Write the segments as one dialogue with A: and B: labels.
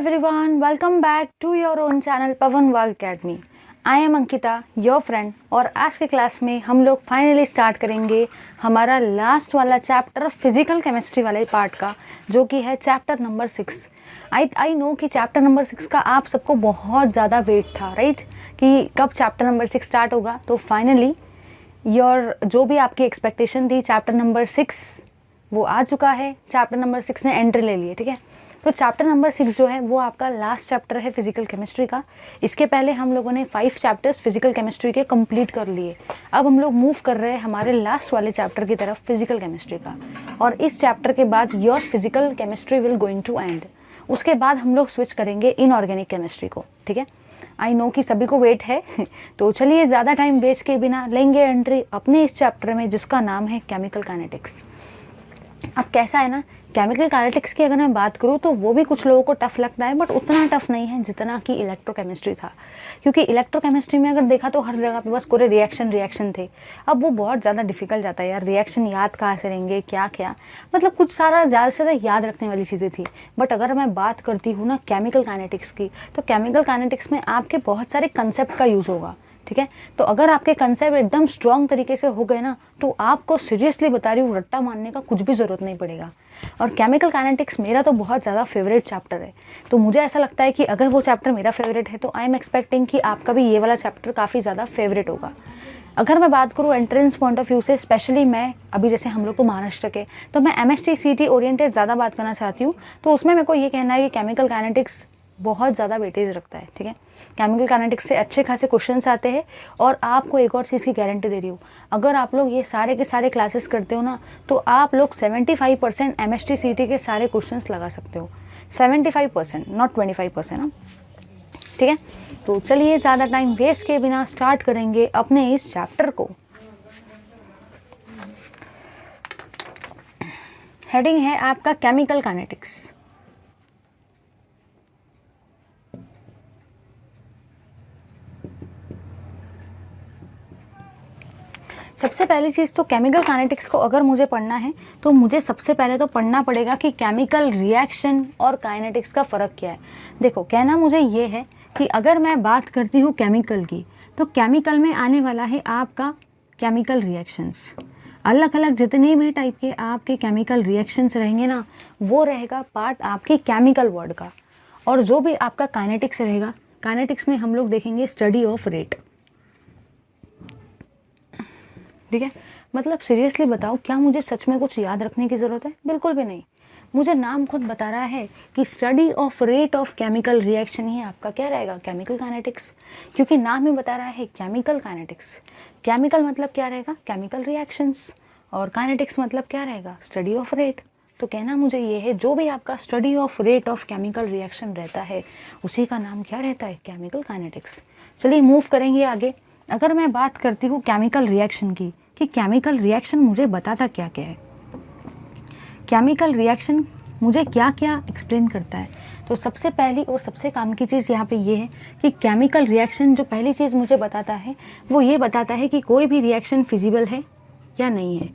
A: everyone, welcome back to your own channel पवन वाग academy. I am Ankita, your friend. और आज के क्लास में हम लोग फाइनली स्टार्ट करेंगे हमारा लास्ट वाला चैप्टर फिजिकल केमिस्ट्री वाले पार्ट का, जो कि है चैप्टर नंबर 6। आई नो कि चैप्टर नंबर 6 का आप सबको बहुत ज़्यादा वेट था, राइट, कि कब चैप्टर नंबर 6 स्टार्ट होगा। तो फाइनली जो भी आपकी एक्सपेक्टेशन थी चैप्टर नंबर 6 वो आ चुका है। चैप्टर नंबर 6 ने एंट्री ले ली है, ठीक है। तो चैप्टर नंबर 6 जो है वो आपका लास्ट चैप्टर है फिजिकल केमिस्ट्री का। इसके पहले हम लोगों ने 5 चैप्टर्स फिजिकल केमिस्ट्री के कंप्लीट कर लिए। अब हम लोग मूव कर रहे हैं हमारे लास्ट वाले चैप्टर की तरफ, फिजिकल केमिस्ट्री का। और इस चैप्टर के बाद your physical chemistry will going to end. उसके बाद हम लोग स्विच करेंगे इनऑर्गेनिक केमिस्ट्री को, ठीक है। आई नो कि सभी को वेट है तो चलिए ज़्यादा टाइम वेस्ट के बिना लेंगे एंट्री अपने इस चैप्टर में, जिसका नाम है केमिकल काइनेटिक्स। अब कैसा है ना, केमिकल काइनेटिक्स की अगर मैं बात करूँ तो वो भी कुछ लोगों को टफ लगता है, बट उतना टफ नहीं है जितना कि इलेक्ट्रोकेमिस्ट्री था। क्योंकि इलेक्ट्रोकेमिस्ट्री में अगर देखा तो हर जगह पे बस पूरे रिएक्शन थे। अब वो बहुत ज़्यादा डिफिकल्ट जाता है यार, रिएक्शन याद कहाँ से रहेंगे, क्या क्या, मतलब कुछ सारा ज़्यादा से ज़्यादा याद रखने वाली चीज़ें थी। बट अगर मैं बात करती हूँ ना केमिकल काइनेटिक्स की, तो केमिकल काइनेटिक्स में आपके बहुत सारे कंसेप्ट का यूज़ होगा, ठीक है। तो अगर आपके कंसेप्ट एकदम स्ट्रॉन्ग तरीके से हो गए ना, तो आपको सीरियसली बता रही हूँ रट्टा मारने का कुछ भी ज़रूरत नहीं पड़ेगा। और केमिकल काइनेटिक्स मेरा तो बहुत ज़्यादा फेवरेट चैप्टर है। तो मुझे ऐसा लगता है कि अगर वो चैप्टर मेरा फेवरेट है तो आई एम एक्सपेक्टिंग कि आपका भी ये वाला चैप्टर काफ़ी ज़्यादा फेवरेट होगा। अगर मैं बात करूँ एंट्रेंस पॉइंट ऑफ व्यू से, स्पेशली मैं अभी जैसे हम लोग को महाराष्ट्र के, तो मैं MST CT ओरिएंटेड ज़्यादा बात करना चाहती हूँ। तो उसमें मेरे को ये कहना है कि केमिकल काइनेटिक्स बहुत ज़्यादा वेटेज रखता है, ठीक है। केमिकल काइनेटिक्स से अच्छे खासे क्वेश्चंस आते हैं। और आपको एक और चीज़ की गारंटी दे रही हूँ, अगर आप लोग ये सारे के सारे क्लासेस करते हो ना, तो आप लोग 75% MST CT के सारे क्वेश्चंस लगा सकते हो। 75%, नॉट 25%, हाँ, ठीक है। तो चलिए ज़्यादा टाइम वेस्ट के बिना स्टार्ट करेंगे अपने इस चैप्टर को। हेडिंग है आपका केमिकल काइनेटिक्स। सबसे पहली चीज़ तो केमिकल काइनेटिक्स को अगर मुझे पढ़ना है तो मुझे सबसे पहले तो पढ़ना पड़ेगा कि केमिकल रिएक्शन और काइनेटिक्स का फ़र्क क्या है। देखो, कहना मुझे ये है कि अगर मैं बात करती हूँ केमिकल की, तो केमिकल में आने वाला है आपका केमिकल रिएक्शंस। अलग अलग जितने भी टाइप के आपके केमिकल रिएक्शंस रहेंगे ना, वो रहेगा पार्ट आपके केमिकल वर्ड का। और जो भी आपका काइनेटिक्स रहेगा, काइनेटिक्स में हम लोग देखेंगे स्टडी ऑफ रेट, ठीक है। मतलब सीरियसली बताओ, क्या मुझे सच में कुछ याद रखने की ज़रूरत है? बिल्कुल भी नहीं। मुझे नाम खुद बता रहा है कि study of rate of chemical reaction ही आपका क्या रहेगा, केमिकल काइनेटिक्स। क्योंकि नाम ही बता रहा है केमिकल काइनेटिक्स। केमिकल मतलब क्या रहेगा, केमिकल रिएक्शंस, और काइनेटिक्स मतलब क्या रहेगा, स्टडी ऑफ रेट। तो कहना मुझे ये है, जो भी आपका study of rate of chemical reaction रहता है उसी का नाम क्या रहता है, केमिकल काइनेटिक्स। चलिए मूव करेंगे आगे। अगर मैं बात करती हूँ केमिकल रिएक्शन की, कि केमिकल रिएक्शन मुझे बताता क्या क्या है, केमिकल रिएक्शन मुझे क्या क्या एक्सप्लेन करता है। तो सबसे पहली और सबसे काम की चीज़ यहाँ पे ये है कि केमिकल रिएक्शन जो पहली चीज़ मुझे बताता है वो ये बताता है कि कोई भी रिएक्शन फिजिबल है या नहीं है।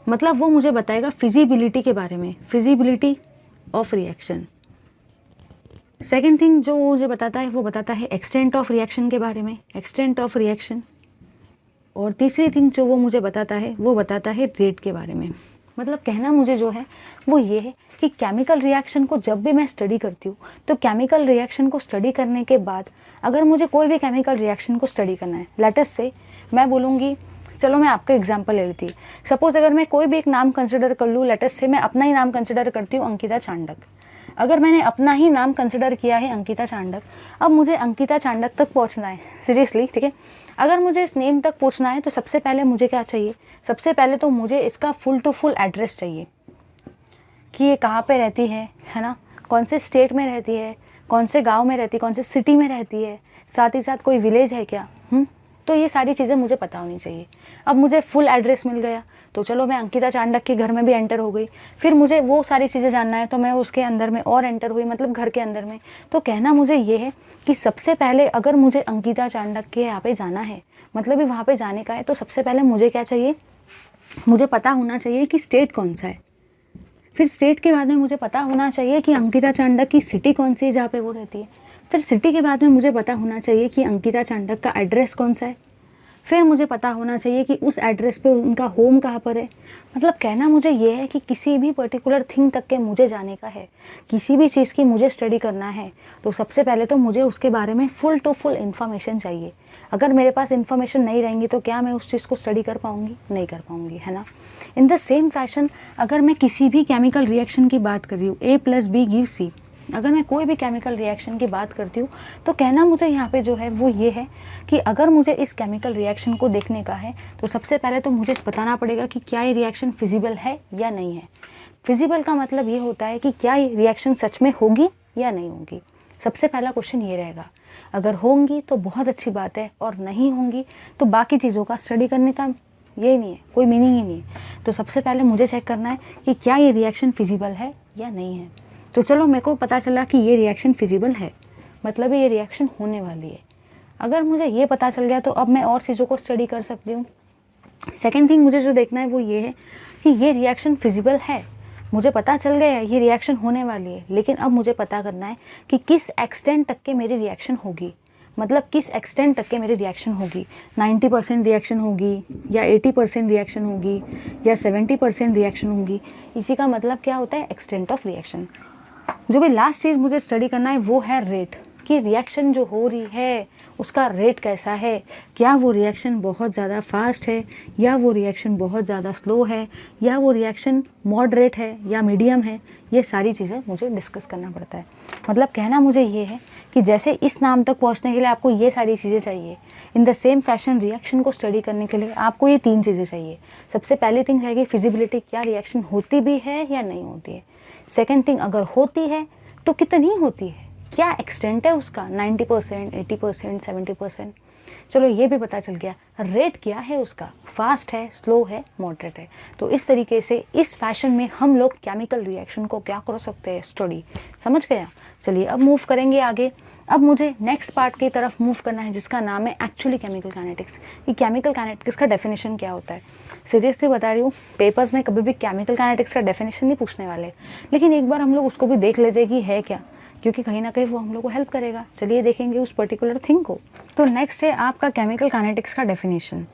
A: मतलब वो मुझे बताएगा फिजिबिलिटी के बारे में, feasibility of reaction. Second thing जो मुझे बताता है वो बताता है एक्सटेंट ऑफ रिएक्शन के बारे में, एक्सटेंट ऑफ रिएक्शन। और तीसरी थिंग जो वो मुझे बताता है वो बताता है रेट के बारे में। मतलब कहना मुझे जो है वो ये है कि केमिकल रिएक्शन को जब भी मैं स्टडी करती हूँ, तो केमिकल रिएक्शन को स्टडी करने के बाद अगर मुझे कोई भी केमिकल रिएक्शन को स्टडी करना है, लेट्स से मैं बोलूँगी, चलो मैं आपका एग्जांपल ले लेती। सपोज अगर मैं कोई भी एक नाम कंसिडर कर लूँ, लेट्स से मैं अपना ही नाम कंसिडर करती हूँ, अंकिता चांडक। अगर मैंने अपना ही नाम कंसिडर किया है अंकिता चांडक, अब मुझे अंकिता चांडक तक पहुँचना है, सीरियसली, ठीक है। अगर मुझे इस नेम तक पहुंचना है तो सबसे पहले मुझे क्या चाहिए, सबसे पहले तो मुझे इसका फुल टू फुल एड्रेस चाहिए कि ये कहाँ पे रहती है ना, कौन से स्टेट में रहती है, कौन से गांव में रहती है, कौन से सिटी में रहती है, साथ ही साथ कोई विलेज है क्या। तो ये सारी चीज़ें मुझे पता होनी चाहिए। अब मुझे फुल एड्रेस मिल गया तो चलो मैं अंकिता चांडक के घर में भी एंटर हो गई। फिर मुझे वो सारी चीज़ें जानना है तो मैं उसके अंदर में और एंटर हुई, मतलब घर के अंदर में। तो कहना मुझे ये है कि सबसे पहले अगर मुझे अंकिता चांडक के यहाँ पे जाना है, मतलब वहाँ पे जाने का है, तो सबसे पहले मुझे क्या चाहिए, मुझे पता होना चाहिए कि स्टेट कौन सा है। फिर स्टेट के बाद में मुझे पता होना चाहिए कि अंकिता चांडक की सिटी कौन सी है जहाँ पे वो रहती है। फिर सिटी के बाद में मुझे पता होना चाहिए कि अंकिता चांडक का एड्रेस कौन सा है। फिर मुझे पता होना चाहिए कि उस एड्रेस पे उनका होम कहाँ पर है। मतलब कहना मुझे ये है कि किसी भी पर्टिकुलर थिंग तक के मुझे जाने का है, किसी भी चीज़ की मुझे स्टडी करना है, तो सबसे पहले तो मुझे उसके बारे में फुल टू फुल इन्फॉर्मेशन चाहिए। अगर मेरे पास इन्फॉर्मेशन नहीं रहेंगी तो क्या मैं उस चीज़ को स्टडी कर पाऊँगी? नहीं कर पाऊँगी, है ना। इन द सेम फैशन अगर मैं किसी भी केमिकल रिएक्शन की बात कर रही हूँ, A+B गिव्स C, अगर मैं कोई भी केमिकल रिएक्शन की बात करती हूँ तो कहना मुझे यहाँ पे जो है वो ये है कि अगर मुझे इस केमिकल रिएक्शन को देखने का है तो सबसे पहले तो मुझे बताना पड़ेगा कि क्या ये रिएक्शन फिजिबल है या नहीं है। फिजिबल का मतलब ये होता है कि क्या ये रिएक्शन सच में होगी या नहीं होगी। सबसे पहला क्वेश्चन ये रहेगा। अगर होंगी तो बहुत अच्छी बात है, और नहीं होंगी तो बाकी चीज़ों का स्टडी करने का यही नहीं है, कोई मीनिंग ही नहीं है। तो सबसे पहले मुझे चेक करना है कि क्या ये रिएक्शन फिजिबल है या नहीं है। तो चलो मेरे को पता चला कि ये रिएक्शन फिजिबल है, मतलब ये रिएक्शन होने वाली है। अगर मुझे ये पता चल गया तो अब मैं और चीज़ों को स्टडी कर सकती हूँ। सेकेंड थिंग मुझे जो देखना है वो ये है कि ये रिएक्शन फिजिबल है। मुझे पता चल गया ये रिएक्शन होने वाली है, लेकिन अब मुझे पता करना है कि किस एक्सटेंट तक के मेरी रिएक्शन होगी। मतलब किस एक्सटेंट तक के मेरी रिएक्शन होगी। 90% रिएक्शन होगी या 80% रिएक्शन होगी या 70% रिएक्शन होगी। इसी का मतलब क्या होता है? Extent of reaction. जो भी लास्ट चीज़ मुझे स्टडी करना है वो है रेट, कि रिएक्शन जो हो रही है उसका रेट कैसा है। क्या वो रिएक्शन बहुत ज़्यादा फास्ट है या वो रिएक्शन बहुत ज़्यादा स्लो है या वो रिएक्शन मॉडरेट है या मीडियम है। ये सारी चीज़ें मुझे डिस्कस करना पड़ता है। मतलब कहना मुझे ये है कि जैसे इस नाम तक पहुंचने के लिए आपको ये सारी चीज़ें चाहिए, in the same fashion reaction को स्टडी करने के लिए आपको ये 3 चीज़ें चाहिए। सबसे पहली थिंग रहेगी फिजिबिलिटी, क्या रिएक्शन होती भी है या नहीं होती है। सेकेंड थिंग, अगर होती है तो कितनी होती है, क्या एक्सटेंट है उसका, 90%, 80%, 70%। चलो ये भी पता चल गया। रेट क्या है उसका, फास्ट है, स्लो है, मॉडरेट है। तो इस तरीके से इस फैशन में हम लोग केमिकल रिएक्शन को क्या कर सकते हैं, स्टडी। समझ गया। चलिए अब मूव करेंगे आगे। अब मुझे नेक्स्ट पार्ट की तरफ मूव करना है जिसका नाम है एक्चुअली केमिकल काइनेटिक्स। कि केमिकल काइनेटिक्स का डेफिनेशन क्या होता है। सीरियसली बता रही हूँ, पेपर्स में कभी भी केमिकल काइनेटिक्स का डेफिनेशन नहीं पूछने वाले, लेकिन एक बार हम लोग उसको भी देख लेते कि है क्या, क्योंकि कहीं ना कहीं वो हम लोग को हेल्प करेगा। चलिए देखेंगे उस पर्टिकुलर थिंग को। तो नेक्स्ट है आपका केमिकल काइनेटिक्स का definition.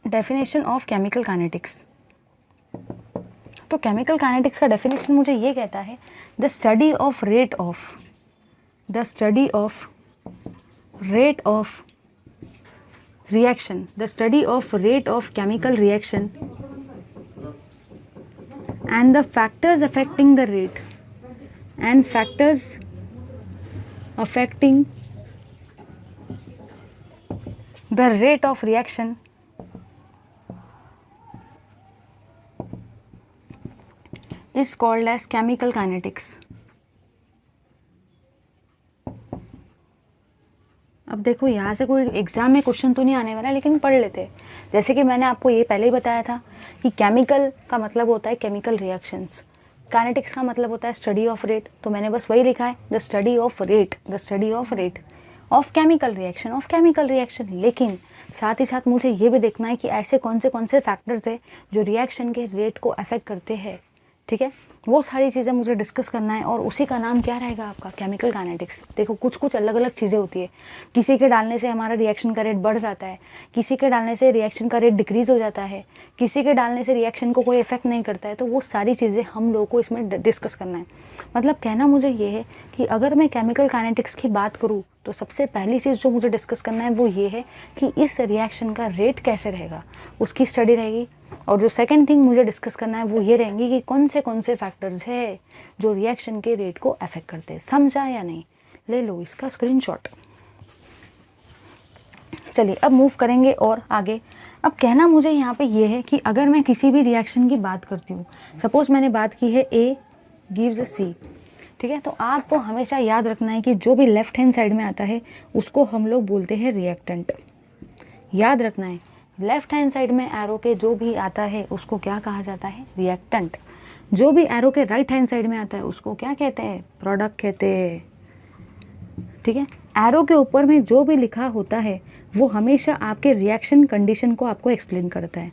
A: Definition of chemical kinetics. तो केमिकल काइनेटिक्स का डेफिनेशन मुझे ये कहता है, the study of rate of reaction, the study of rate of chemical reaction and the factors affecting the rate and factors affecting the rate of reaction is called as chemical kinetics. अब देखो यहाँ से कोई exam में question तो नहीं आने वाला, लेकिन पढ़ लेते हैं। जैसे कि मैंने आपको ये पहले ही बताया था कि केमिकल का मतलब होता है केमिकल रिएक्शंस, काइनेटिक्स का मतलब होता है स्टडी ऑफ रेट। तो मैंने बस वही लिखा है, the study of rate of chemical reaction. लेकिन साथ ही साथ मुझे ये भी देखना है कि ऐसे कौन से फैक्टर्स है जो रिएक्शन के रेट को अफेक्ट करते हैं। ठीक है, वो सारी चीज़ें मुझे डिस्कस करना है, और उसी का नाम क्या रहेगा आपका, केमिकल काइनेटिक्स। देखो कुछ अलग अलग चीज़ें होती है। किसी के डालने से हमारा रिएक्शन का रेट बढ़ जाता है, किसी के डालने से रिएक्शन का रेट डिक्रीज़ हो जाता है, किसी के डालने से रिएक्शन को कोई इफेक्ट नहीं करता है। तो वो सारी चीज़ें हम लोगों को इसमें डिस्कस करना है। मतलब कहना मुझे ये है कि अगर मैं केमिकल काइनेटिक्स की बात करूँ तो सबसे पहली चीज़ जो मुझे डिस्कस करना है वो ये है कि इस रिएक्शन का रेट कैसे रहेगा, उसकी स्टडी रहेगी। और जो सेकंड थिंग मुझे डिस्कस करना है वो ये रहेंगी कि कौन से फैक्टर्स है जो रिएक्शन के रेट को अफेक्ट करते हैं। समझा या नहीं? ले लो इसका स्क्रीनशॉट। चलिए अब मूव करेंगे और आगे। अब कहना मुझे यहाँ पे ये है कि अगर मैं किसी भी रिएक्शन की बात करती हूँ, सपोज मैंने बात की है A गिव्स C, ठीक है, तो आपको हमेशा याद रखना है कि जो भी लेफ्ट हैंड साइड में आता है उसको हम लोग बोलते हैं रिएक्टेंट। याद रखना है, लेफ्ट हैंड साइड में एरो के जो भी आता है उसको क्या कहा जाता है, रिएक्टेंट। जो भी एरो के राइट हैंड साइड में आता है उसको क्या कहते हैं, प्रोडक्ट कहते हैं। ठीक है, एरो के ऊपर में जो भी लिखा होता है वो हमेशा आपके रिएक्शन कंडीशन को आपको एक्सप्लेन करता है।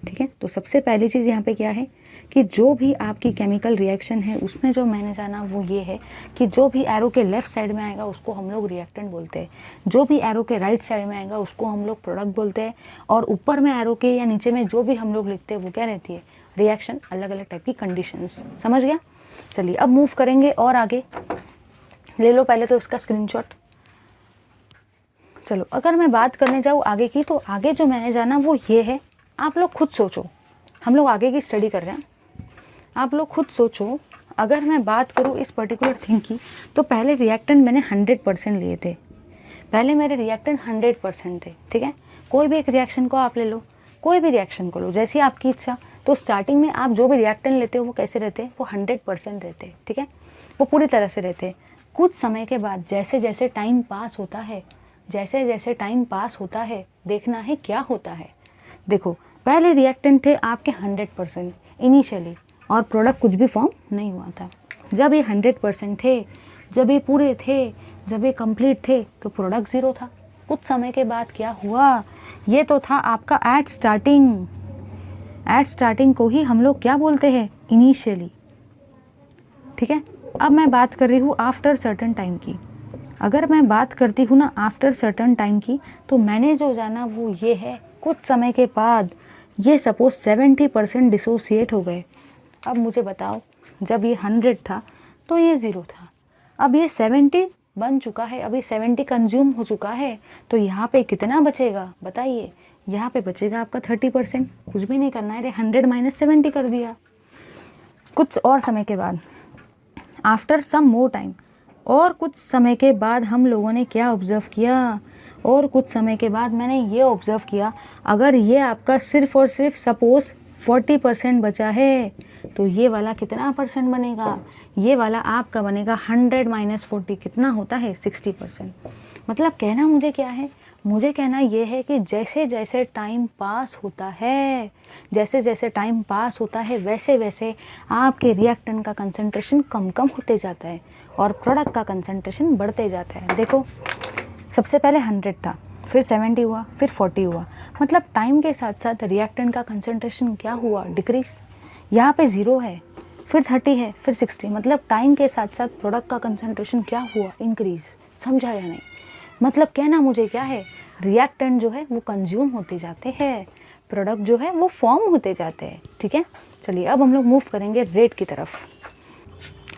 A: ठीक है, तो सबसे पहली चीज़ यहाँ पे क्या है कि जो भी आपकी केमिकल रिएक्शन है उसमें जो मैंने जाना वो ये है कि जो भी एरो के लेफ्ट साइड में आएगा उसको हम लोग रिएक्टेंट बोलते हैं, जो भी एरो के राइट साइड में आएगा उसको हम लोग प्रोडक्ट बोलते हैं, और ऊपर में एरो के या नीचे में जो भी हम लोग लिखते हैं वो क्या रहती है, रिएक्शन, अलग अलग टाइप की कंडीशंस। समझ गया? चलिए अब मूव करेंगे और आगे। ले लो पहले तो इसका स्क्रीनशॉट। चलो अगर मैं बात करने जाऊँ आगे की, तो आगे जो मैंने जाना वो ये है, आप लोग खुद सोचो, हम लोग आगे की स्टडी कर रहे हैं, आप लोग खुद सोचो। अगर मैं बात करूँ इस पर्टिकुलर थिंग की, तो पहले रिएक्टेंट मैंने 100% लिए थे, पहले मेरे रिएक्टेंट 100% थे, ठीक है। कोई भी एक रिएक्शन को आप ले लो, कोई भी रिएक्शन को लो, जैसी आपकी इच्छा। तो स्टार्टिंग में आप जो भी रिएक्टेंट लेते हो वो कैसे रहते हैं, वो 100% रहते हैं, ठीक है, वो पूरी तरह से रहते हैं। कुछ समय के बाद जैसे जैसे टाइम पास होता है, जैसे जैसे टाइम पास होता है, देखना है क्या होता है। देखो पहले रिएक्टेंट थे आपके 100% इनिशियली, और प्रोडक्ट कुछ भी फॉर्म नहीं हुआ था। जब ये 100% थे, जब ये पूरे थे, जब ये कंप्लीट थे, तो प्रोडक्ट ज़ीरो था। कुछ समय के बाद क्या हुआ, ये तो था आपका एट स्टार्टिंग। एट स्टार्टिंग को ही हम लोग क्या बोलते हैं, इनिशियली, ठीक है। अब मैं बात कर रही हूँ आफ्टर सर्टन टाइम की। अगर मैं बात करती हूँ ना आफ्टर सर्टन टाइम की, तो मैंने जो जाना वो ये है, कुछ समय के बाद ये सपोज 70% डिसोसिएट हो गए। अब मुझे बताओ, जब ये 100 था तो ये 0 था, अब ये 70 बन चुका है, अभी 70 कंज्यूम हो चुका है, तो यहाँ पे कितना बचेगा बताइए, यहाँ पे बचेगा आपका 30%। कुछ भी नहीं करना है, 100 - 70 कर दिया। कुछ और समय के बाद, आफ्टर सम मोर टाइम, और कुछ समय के बाद हम लोगों ने क्या ऑब्ज़र्व किया, और कुछ समय के बाद मैंने ये ऑब्ज़र्व किया, अगर ये आपका सिर्फ और सिर्फ सपोज़ 40% बचा है, तो ये वाला कितना परसेंट बनेगा, ये वाला आपका बनेगा 100 - 40 कितना होता है, 60%। मतलब कहना मुझे क्या है, मुझे कहना ये है कि जैसे जैसे टाइम पास होता है, जैसे जैसे टाइम पास होता है, वैसे वैसे आपके रिएक्टेंट का कंसंट्रेशन कम कम होते जाता है और प्रोडक्ट का कंसंट्रेशन बढ़ते जाता है। देखो सबसे पहले 100 था, फिर 70 हुआ, फिर 40 हुआ, मतलब टाइम के साथ साथ रिएक्टेंट का कंसंट्रेशन क्या हुआ, डिक्रीज। यहाँ पे 0 है, फिर 30 है, फिर 60, मतलब टाइम के साथ साथ प्रोडक्ट का कंसंट्रेशन क्या हुआ, इंक्रीज। समझा या नहीं? मतलब कहना मुझे क्या है, रिएक्टेंट जो है वो कंज्यूम होते जाते हैं, प्रोडक्ट जो है वो फॉर्म होते जाते हैं, ठीक है। चलिए अब हम लोग मूव करेंगे रेट की तरफ।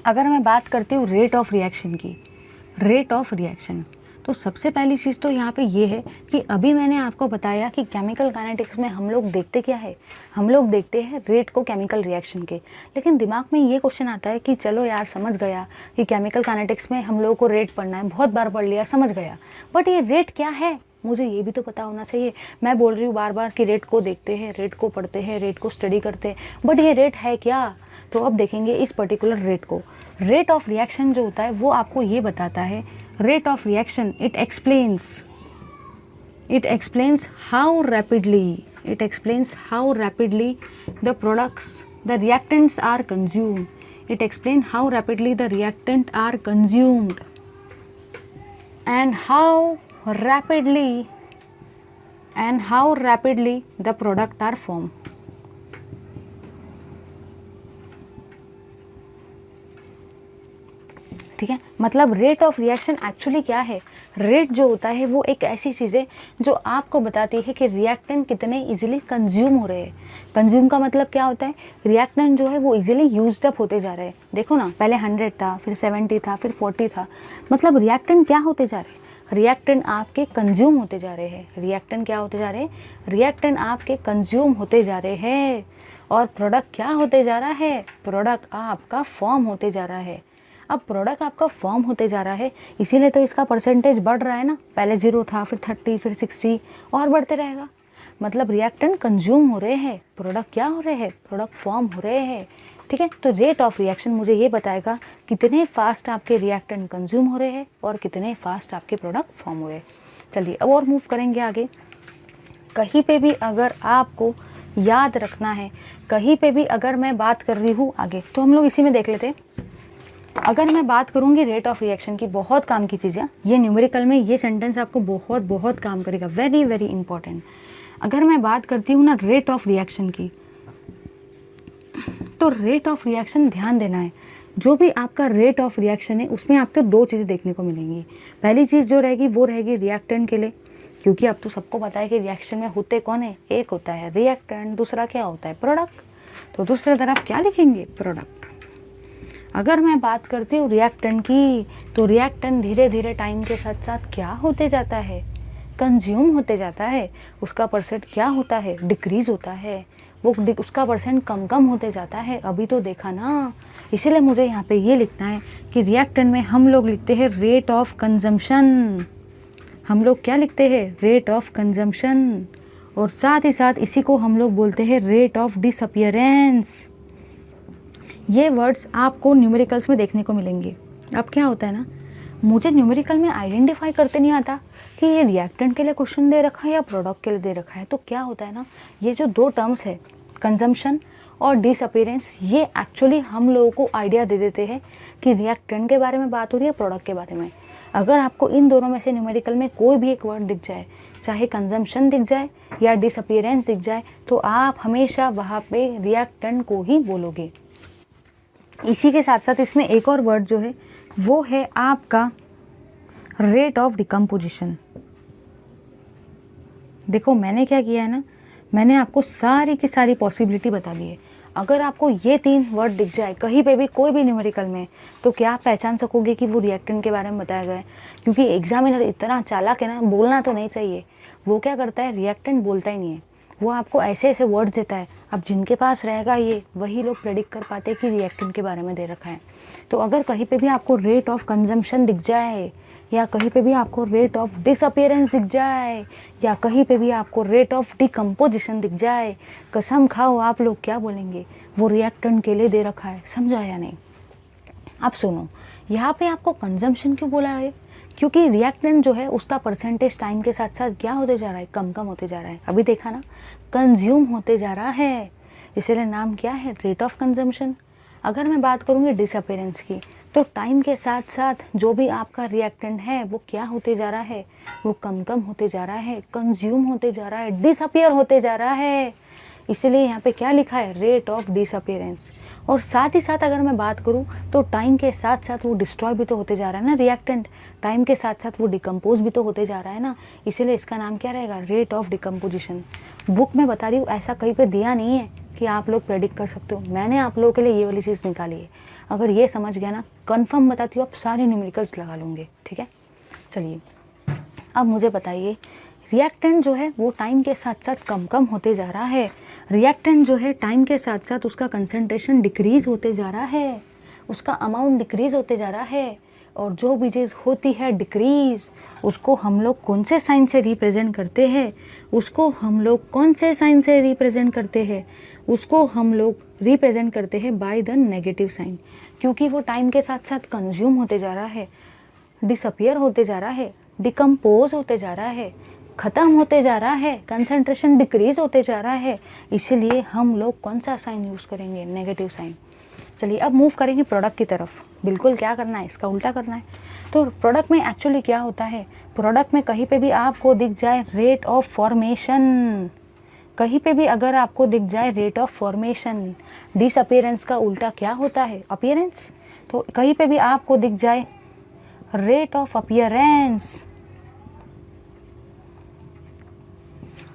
A: अगर मैं बात करती हूँ रेट ऑफ रिएक्शन की, रेट ऑफ रिएक्शन, तो सबसे पहली चीज़ तो यहाँ पे ये है कि अभी मैंने आपको बताया कि केमिकल काइनेटिक्स में हम लोग देखते क्या है, हम लोग देखते हैं रेट को केमिकल रिएक्शन के। लेकिन दिमाग में ये क्वेश्चन आता है कि चलो यार समझ गया कि केमिकल काइनेटिक्स में हम लोगों को रेट पढ़ना है, बहुत बार पढ़ लिया, समझ गया, बट ये रेट क्या है मुझे ये भी तो पता होना चाहिए। मैं बोल रही हूँ बार बार कि रेट को देखते हैं, रेट को पढ़ते हैं, रेट को स्टडी करते हैं, बट ये रेट है क्या? तो अब देखेंगे इस पर्टिकुलर रेट को। रेट ऑफ रिएक्शन जो होता है वो आपको ये बताता है, rate of reaction, it explains how rapidly the products, the reactants are consumed. It explains how rapidly the reactant are consumed and how rapidly the product are formed. ठीक है, मतलब रेट ऑफ रिएक्शन एक्चुअली क्या है? Rate जो होता है वो एक ऐसी चीज़ है जो आपको बताती है कि रिएक्टेंट कितने इजीली कंज्यूम हो रहे हैं। कंज्यूम का मतलब क्या होता है? रिएक्टेंट जो है वो इजीली यूज्ड अप होते जा रहे हैं। देखो ना, पहले 100 था, फिर 70 था, फिर 40 था, मतलब रिएक्टेंट क्या होते जा रहे हैं? रिएक्टेंट आपके कंज्यूम होते जा रहे हैं। रिएक्टेंट क्या होते जा रहे हैं? रिएक्टेंट आपके कंज्यूम होते जा रहे हैं। और प्रोडक्ट क्या होते जा रहा है? प्रोडक्ट आपका फॉर्म होते जा रहा है। अब प्रोडक्ट आपका फॉर्म होते जा रहा है, इसीलिए तो इसका परसेंटेज बढ़ रहा है ना। पहले 0 था, फिर 30, फिर 60 और बढ़ते रहेगा। मतलब रिएक्टेंट कंज्यूम हो रहे हैं, प्रोडक्ट क्या हो रहे हैं? प्रोडक्ट फॉर्म हो रहे हैं। ठीक है, तो रेट ऑफ रिएक्शन मुझे ये बताएगा कितने फास्ट आपके रिएक्टेंट कंज्यूम हो रहे हैं और कितने फास्ट आपके प्रोडक्ट फॉर्म हो रहे हैं। चलिए अब और मूव करेंगे आगे। कहीं पे भी अगर आपको याद रखना है, कहीं पे भी अगर मैं बात कर रही हूँ आगे, तो हम लोग इसी में देख लेते हैं। अगर मैं बात करूंगी रेट ऑफ रिएक्शन की, बहुत काम की चीज़ है ये, न्यूमेरिकल में ये सेंटेंस आपको बहुत बहुत काम करेगा, वेरी वेरी इंपॉर्टेंट। अगर मैं बात करती हूँ ना रेट ऑफ रिएक्शन की, तो रेट ऑफ रिएक्शन ध्यान देना है, जो भी आपका रेट ऑफ रिएक्शन है उसमें आपको दो चीज़ें देखने को मिलेंगी। पहली चीज़ जो रहेगी वो रहेगी रिएक्टेंट के लिए, क्योंकि अब तो सबको पता है कि रिएक्शन में होते कौन है, एक होता है रिएक्टेंट, दूसरा क्या होता है प्रोडक्ट। तो दूसरी तरफ क्या लिखेंगे, प्रोडक्ट। अगर मैं बात करती हूँ रिएक्टेंट की, तो रिएक्टेंट धीरे धीरे टाइम के साथ साथ क्या होते जाता है, कंज्यूम होते जाता है। उसका परसेंट क्या होता है, डिक्रीज होता है, वो उसका परसेंट कम कम होते जाता है। अभी तो देखा ना, इसीलिए मुझे यहाँ पे ये लिखना है कि रिएक्टेंट में हम लोग लिखते हैं रेट ऑफ कंजम्पशन। हम लोग क्या लिखते हैं, रेट ऑफ कंजम्पशन, और साथ ही साथ इसी को हम लोग बोलते हैं रेट ऑफ डिसअपियरेंस। ये वर्ड्स आपको न्यूमेरिकल्स में देखने को मिलेंगे। अब क्या होता है ना, मुझे न्यूमेरिकल में आइडेंटिफाई करते नहीं आता कि ये रिएक्टेंट के लिए क्वेश्चन दे रखा है या प्रोडक्ट के लिए दे रखा है। तो क्या होता है ना, ये जो दो टर्म्स है कंजम्पशन और डिसअपियरेंस, ये एक्चुअली हम लोगों को आइडिया दे देते हैं कि रिएक्टेंट के बारे में बात हो रही है, प्रोडक्ट के बारे में। अगर आपको इन दोनों में से न्यूमेरिकल में कोई भी एक वर्ड दिख जाए, चाहे कंजम्पशन दिख जाए या डिसअपियरेंस दिख जाए, तो आप हमेशा वहाँ पे रिएक्टेंट को ही बोलोगे। इसी के साथ साथ इसमें एक और वर्ड जो है वो है आपका रेट ऑफ डिकम्पोजिशन। देखो मैंने क्या किया है ना, मैंने आपको सारी की सारी पॉसिबिलिटी बता दी है। अगर आपको ये तीन वर्ड दिख जाए कहीं पे भी कोई भी न्यूमेरिकल में, तो क्या आप पहचान सकोगे कि वो रिएक्टेंट के बारे में बताया गया है। क्योंकि एग्जामिनर इतना चालाक है ना, बोलना तो नहीं चाहिए, वो क्या करता है, रिएक्टेंट बोलता ही नहीं है, वो आपको ऐसे ऐसे वर्ड्स देता है। अब जिनके पास रहेगा ये, वही लोग प्रेडिक्ट कर पाते हैं कि रिएक्टेंट के बारे में दे रखा है। तो अगर कहीं पे भी आपको रेट ऑफ कंजम्पशन दिख जाए, या कहीं पे भी आपको रेट ऑफ डिसअपियरेंस दिख जाए, या कहीं पे भी आपको रेट ऑफ डिकम्पोजिशन दिख जाए, कसम खाओ आप लोग क्या बोलेंगे, वो रिएक्टेंट के लिए दे रखा है। समझा या नहीं? अब सुनो, यहाँ पे आपको कंजम्पशन क्यों बोला है, क्योंकि रिएक्टेंट जो है उसका परसेंटेज टाइम के साथ साथ क्या होते जा रहा है, कम कम होते जा रहा है। अभी देखा ना, कंज्यूम होते जा रहा है, इसीलिए नाम क्या है, रेट ऑफ कंजम्पशन। अगर मैं बात करूँगी डिसअपियरेंस की, तो टाइम के साथ साथ जो भी आपका रिएक्टेंट है वो क्या होते जा रहा है, वो कम कम होते जा रहा है, कंज्यूम होते जा रहा है, डिसअपियर होते जा रहा है। इसलिए यहाँ पे क्या लिखा है, रेट ऑफ डिसअपियरेंस। और साथ ही साथ अगर मैं बात करूँ तो टाइम के साथ साथ वो डिस्ट्रॉय भी तो होते जा रहा है ना रिएक्टेंट, टाइम के साथ साथ वो डिकम्पोज भी तो होते जा रहा है ना, इसीलिए इसका नाम क्या रहेगा, रेट ऑफ डिकम्पोजिशन। बुक में बता रही हूँ, ऐसा कहीं पे दिया नहीं है कि आप लोग प्रेडिक्ट कर सकते हो। मैंने आप लोगों के लिए ये वाली चीज़ निकाली है। अगर ये समझ गया ना, कंफर्म बताती हूँ, आप सारे न्यूमेरिकल्स लगा लूँगे। ठीक है, चलिए अब मुझे बताइए, रिएक्टेंट जो है वो टाइम के साथ साथ कम कम होते जा रहा है। रिएक्टेंट जो है टाइम के साथ साथ उसका कंसंट्रेशन डिक्रीज़ होते जा रहा है, उसका अमाउंट डिक्रीज़ होते जा रहा है। और जो भी चीज़ होती है डिक्रीज़, उसको हम लोग कौन से साइन से रिप्रेजेंट करते हैं, उसको हम लोग कौन से साइन से रिप्रेजेंट करते हैं, उसको हम लोग रिप्रेजेंट करते हैं बाय द नेगेटिव साइन। क्योंकि वो टाइम के साथ साथ कंज्यूम होते जा रहा है, डिसअपियर होते जा रहा है, डिकम्पोज होते जा रहा है, ख़त्म होते जा रहा है, कंसंट्रेशन डिक्रीज होते जा रहा है, इसीलिए हम लोग कौन सा साइन यूज़ करेंगे, नेगेटिव साइन। चलिए अब मूव करेंगे प्रोडक्ट की तरफ। बिल्कुल क्या करना है, इसका उल्टा करना है। तो प्रोडक्ट में एक्चुअली क्या होता है, प्रोडक्ट में कहीं पे भी आपको दिख जाए रेट ऑफ फॉर्मेशन, कहीं पे भी अगर आपको दिख जाए रेट ऑफ फॉर्मेशन, डिसअपियरेंस का उल्टा क्या होता है, अपीयरेंस। तो कहीं पे भी आपको दिख जाए रेट ऑफ अपीयरेंस,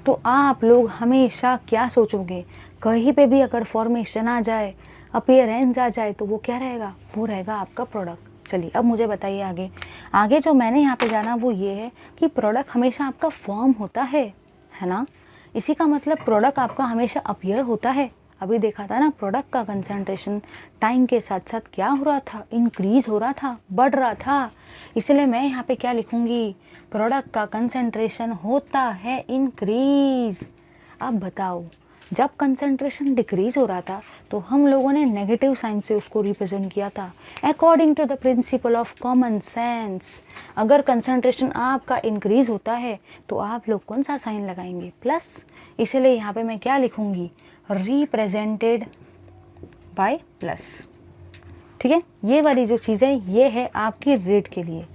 A: तो आप लोग हमेशा क्या सोचोगे, कहीं पे भी अगर फॉर्मेशन आ जाए, अपीयरेंस आ जाए, तो वो क्या रहेगा, वो रहेगा आपका प्रोडक्ट। चलिए अब मुझे बताइए आगे जो मैंने यहाँ पे जाना वो ये है कि प्रोडक्ट हमेशा आपका फॉर्म होता है ना। इसी का मतलब प्रोडक्ट आपका हमेशा अपीयर होता है। अभी देखा था ना, प्रोडक्ट का कंसंट्रेशन टाइम के साथ साथ क्या हो रहा था, इंक्रीज हो रहा था, बढ़ रहा था। इसलिए मैं यहाँ पे क्या लिखूँगी, प्रोडक्ट का कंसंट्रेशन होता है इंक्रीज। अब बताओ, जब कंसंट्रेशन डिक्रीज हो रहा था तो हम लोगों ने नेगेटिव साइन से उसको रिप्रेजेंट किया था, according to the principle of common sense. अगर कंसंट्रेशन आपका इंक्रीज होता है तो आप लोग कौन सा साइन लगाएंगे, प्लस। इसलिए यहाँ पे मैं क्या लिखूँगी, रिप्रेजेंटेड बाय प्लस। ठीक है, ये वाली जो चीज़ है ये है आपकी रेट के लिए,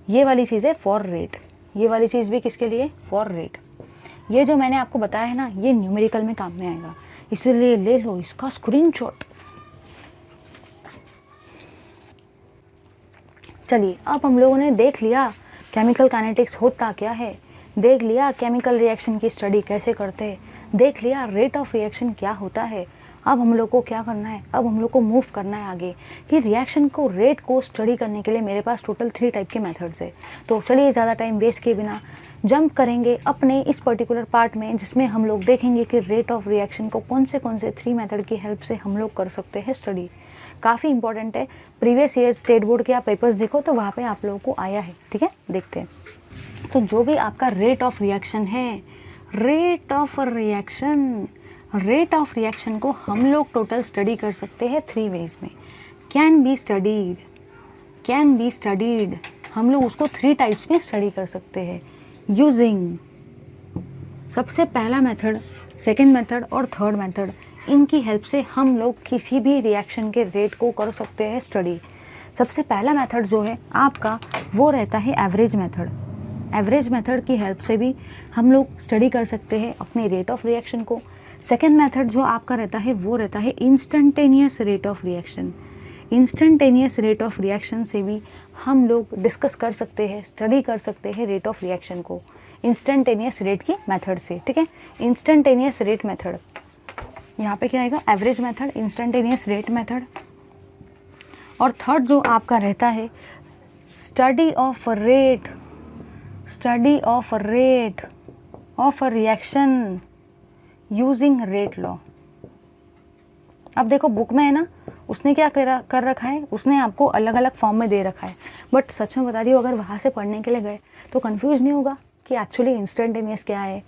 A: ये वाली चीज़ है फॉर रेट, ये वाली चीज़ भी किसके लिए, फॉर रेट। ये जो मैंने आपको बताया है ना, ये न्यूमेरिकल में काम में आएगा, इसलिए ले लो इसका स्क्रीनशॉट। चलिए, अब हम लोगों ने देख लिया केमिकल काइनेटिक्स होता क्या है, देख लिया केमिकल रिएक्शन की स्टडी कैसे करते हैं, देख लिया रेट ऑफ रिएक्शन क्या होता है। अब हम लोग को क्या करना है, अब हम लोग को मूव करना है आगे कि रिएक्शन को रेट को स्टडी करने के लिए मेरे पास टोटल 3 टाइप के मेथड्स है। तो चलिए ज़्यादा टाइम वेस्ट किए बिना जंप करेंगे अपने इस पर्टिकुलर पार्ट में, जिसमें हम लोग देखेंगे कि रेट ऑफ रिएक्शन को कौन से 3 मेथड की हेल्प से हम लोग कर सकते हैं स्टडी। काफ़ी इंपॉर्टेंट है, प्रीवियस ईयर स्टेट बोर्ड के आप पेपर्स देखो तो वहाँ पे आप लोगों को आया है। ठीक है, देखते हैं। तो जो भी आपका रेट ऑफ रिएक्शन है, रेट ऑफ रिएक्शन को हम लोग टोटल स्टडी कर सकते हैं 3 वेज में। कैन बी स्टडीड हम लोग उसको 3 टाइप्स में स्टडी कर सकते हैं यूजिंग सबसे पहला मेथड, सेकेंड मेथड और थर्ड मेथड। इनकी हेल्प से हम लोग किसी भी रिएक्शन के रेट को कर सकते हैं स्टडी। सबसे पहला मेथड जो है आपका वो रहता है एवरेज मेथड। एवरेज मेथड की हेल्प से भी हम लोग स्टडी कर सकते हैं अपने रेट ऑफ रिएक्शन को। सेकेंड मेथड जो आपका रहता है वो रहता है instantaneous rate of reaction. Instantaneous rate of reaction से भी हम लोग डिस्कस कर सकते हैं, स्टडी कर सकते हैं रेट ऑफ रिएक्शन को इंस्टेंटेनियस रेट की मेथड से। ठीक है, इंस्टेंटेनियस रेट मेथड, यहाँ पे क्या आएगा, average method, instantaneous rate method. और थर्ड जो आपका रहता है study of rate of reaction using rate law. अब देखो बुक में है ना, उसने क्या कर रखा है, उसने आपको अलग अलग फॉर्म में दे रखा है, बट सच में बता रही हूँ अगर वहाँ से पढ़ने के लिए गए तो कंफ्यूज नहीं होगा कि एक्चुअली इंस्टेंटेनियस क्या है,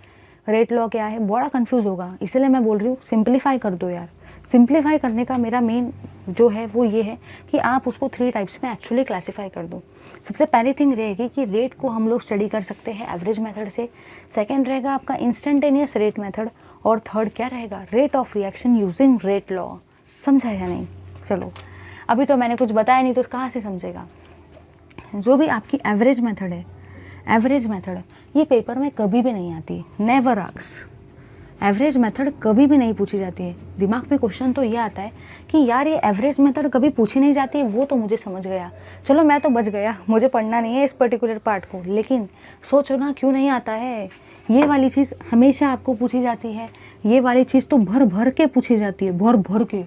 A: रेट लॉ क्या है, बड़ा कंफ्यूज होगा। इसलिए मैं बोल रही हूँ सिंप्लीफाई कर दो यार। सिंप्लीफाई करने का मेरा मेन जो है वो ये है कि आप उसको 3 टाइप्स में एक्चुअली क्लासीफाई कर दो। सबसे पहली थिंग रहेगी कि रेट को हम लोग स्टडी कर सकते हैं एवरेज मेथड से, सेकंड रहेगा आपका इंस्टेंटेनियस रेट मेथड, और थर्ड क्या रहेगा, rate of reaction using rate law. समझा या नहीं? चलो, अभी तो मैंने कुछ बताया नहीं तो कहाँ से समझेगा। जो भी आपकी एवरेज मेथड है, एवरेज मेथड ये पेपर में कभी भी नहीं आती, नेवर आस्क। एवरेज मेथड कभी भी नहीं पूछी जाती है। दिमाग में क्वेश्चन तो ये आता है कि यार ये एवरेज मेथड कभी पूछी नहीं जाती है, वो तो मुझे समझ गया, चलो मैं तो बच गया, मुझे पढ़ना नहीं है इस पर्टिकुलर पार्ट को। लेकिन सोचो ना क्यों नहीं आता है, ये वाली चीज़ हमेशा आपको पूछी जाती है, ये वाली चीज़ तो भर भर के पूछी जाती है, भर भर के।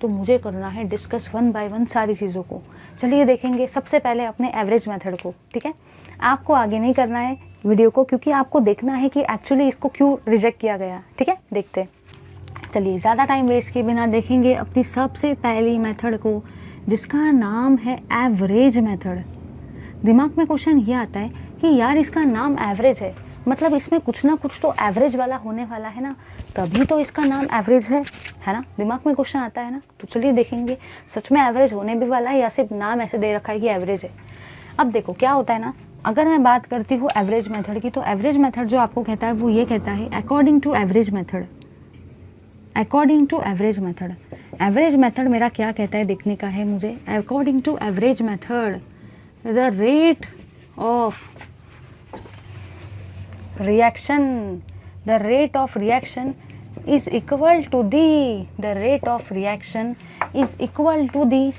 A: तो मुझे करना है डिस्कस 1 बाय 1 सारी चीज़ों को। चलिए देखेंगे सबसे पहले अपने एवरेज मेथड को। ठीक है, आपको आगे नहीं करना है वीडियो को, क्योंकि आपको देखना है कि एक्चुअली इसको क्यों रिजेक्ट किया गया। ठीक है, देखते हैं। चलिए ज़्यादा टाइम वेस्ट किए बिना देखेंगे अपनी सबसे पहली मेथड को, जिसका नाम है एवरेज मेथड। दिमाग में क्वेश्चन ये आता है कि यार इसका नाम एवरेज है, मतलब इसमें कुछ ना कुछ तो एवरेज वाला होने वाला है ना, तभी तो इसका नाम एवरेज है ना। दिमाग में क्वेश्चन आता है ना, तो चलिए देखेंगे सच में एवरेज होने भी वाला है या सिर्फ नाम ऐसे दे रखा है कि एवरेज है। अब देखो क्या होता है ना, अगर मैं बात करती हूँ एवरेज मेथड की, तो एवरेज मेथड जो आपको कहता है वो ये कहता है according to average method. According to average method, average method मेरा क्या कहता है देखने का है मुझे। According to average method the rate of reaction, the rate of reaction is equal to the rate of reaction is equal to the,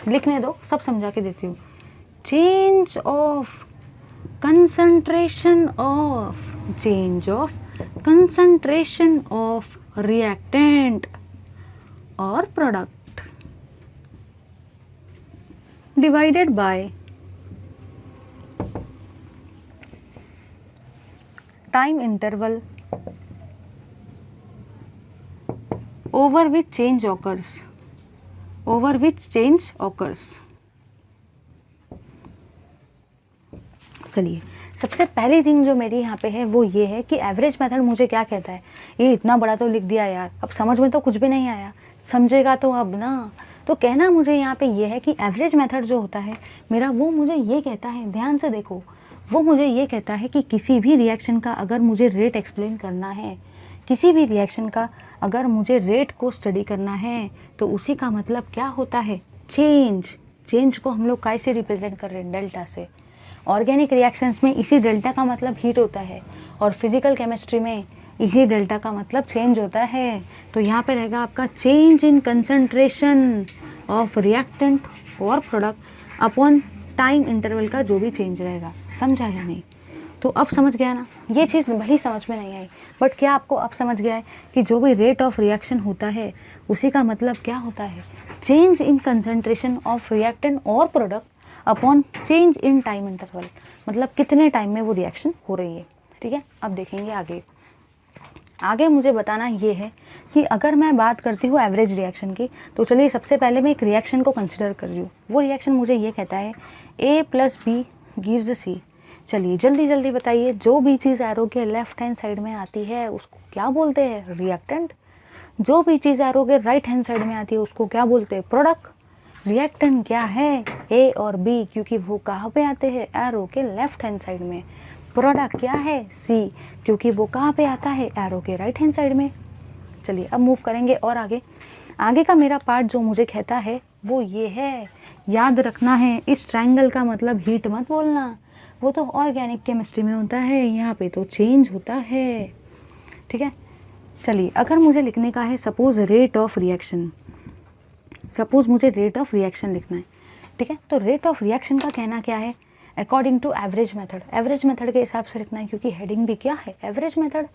A: लिखने दो सब समझा के देती हूँ, change of concentration of reactant or product divided by time interval over which change occurs। चलिए सबसे पहली थिंग जो मेरी यहाँ पे है वो ये है कि एवरेज मेथड मुझे क्या कहता है। ये इतना बड़ा तो लिख दिया यार, अब समझ में तो कुछ भी नहीं आया, समझेगा तो अब ना। तो कहना मुझे यहाँ पे ये है कि एवरेज मेथड जो होता है मेरा, वो मुझे ये कहता है, ध्यान से देखो, वो मुझे ये कहता है कि किसी भी रिएक्शन का अगर मुझे रेट एक्सप्लेन करना है, किसी भी रिएक्शन का अगर मुझे रेट को स्टडी करना है, तो उसी का मतलब क्या होता है, चेंज को हम लोग कैसे रिप्रेजेंट कर रहे हैं, डेल्टा से। ऑर्गेनिक रिएक्शंस में इसी डेल्टा का मतलब हीट होता है, और फिजिकल केमिस्ट्री में इसी डेल्टा का मतलब चेंज होता है। तो यहाँ पे रहेगा आपका change in concentration of reactant और प्रोडक्ट अपॉन टाइम इंटरवल का जो भी चेंज रहेगा। समझा या नहीं? तो अब समझ गया ना? ये चीज़ भली समझ में नहीं आई, बट क्या आपको अब समझ गया है कि जो भी रेट ऑफ रिएक्शन होता है उसी का मतलब क्या होता है? Change in concentration of reactant और product upon change in time interval, मतलब कितने टाइम में वो रिएक्शन हो रही है। ठीक है, अब देखेंगे आगे मुझे बताना ये है कि अगर मैं बात करती हूँ एवरेज रिएक्शन की, तो चलिए सबसे पहले मैं एक रिएक्शन को कंसिडर कर रही हूँ। वो रिएक्शन मुझे ये कहता है A + B गिव्स C। चलिए जल्दी जल्दी बताइए, जो भी चीज़ एरो के लेफ्ट हैंड साइड में आती है उसको क्या बोलते हैं? रिएक्टेंट। जो भी चीज़ एरो के राइट हैंड साइड में आती है उसको क्या बोलते हैं? प्रोडक्ट। रिएक्टेंट क्या है? A और B, क्योंकि वो कहाँ पे आते हैं? एरो के लेफ्ट हैंड साइड में। प्रोडक्ट क्या है? C, क्योंकि वो कहाँ पे आता है? एरो के राइट हैंड साइड में। चलिए अब मूव करेंगे और आगे का मेरा पार्ट जो मुझे कहता है वो ये है, याद रखना है इस ट्रायंगल का मतलब हीट मत बोलना, वो तो ऑर्गेनिक केमिस्ट्री में होता है, यहाँ पे तो चेंज होता है। ठीक है, चलिए अगर मुझे लिखने का है suppose rate of reaction, suppose मुझे रेट ऑफ रिएक्शन लिखना है। ठीक है, तो रेट ऑफ रिएक्शन का कहना क्या है? According to average method. Average method के हिसाब से लिखना है, क्योंकि हेडिंग भी क्या है? Average method.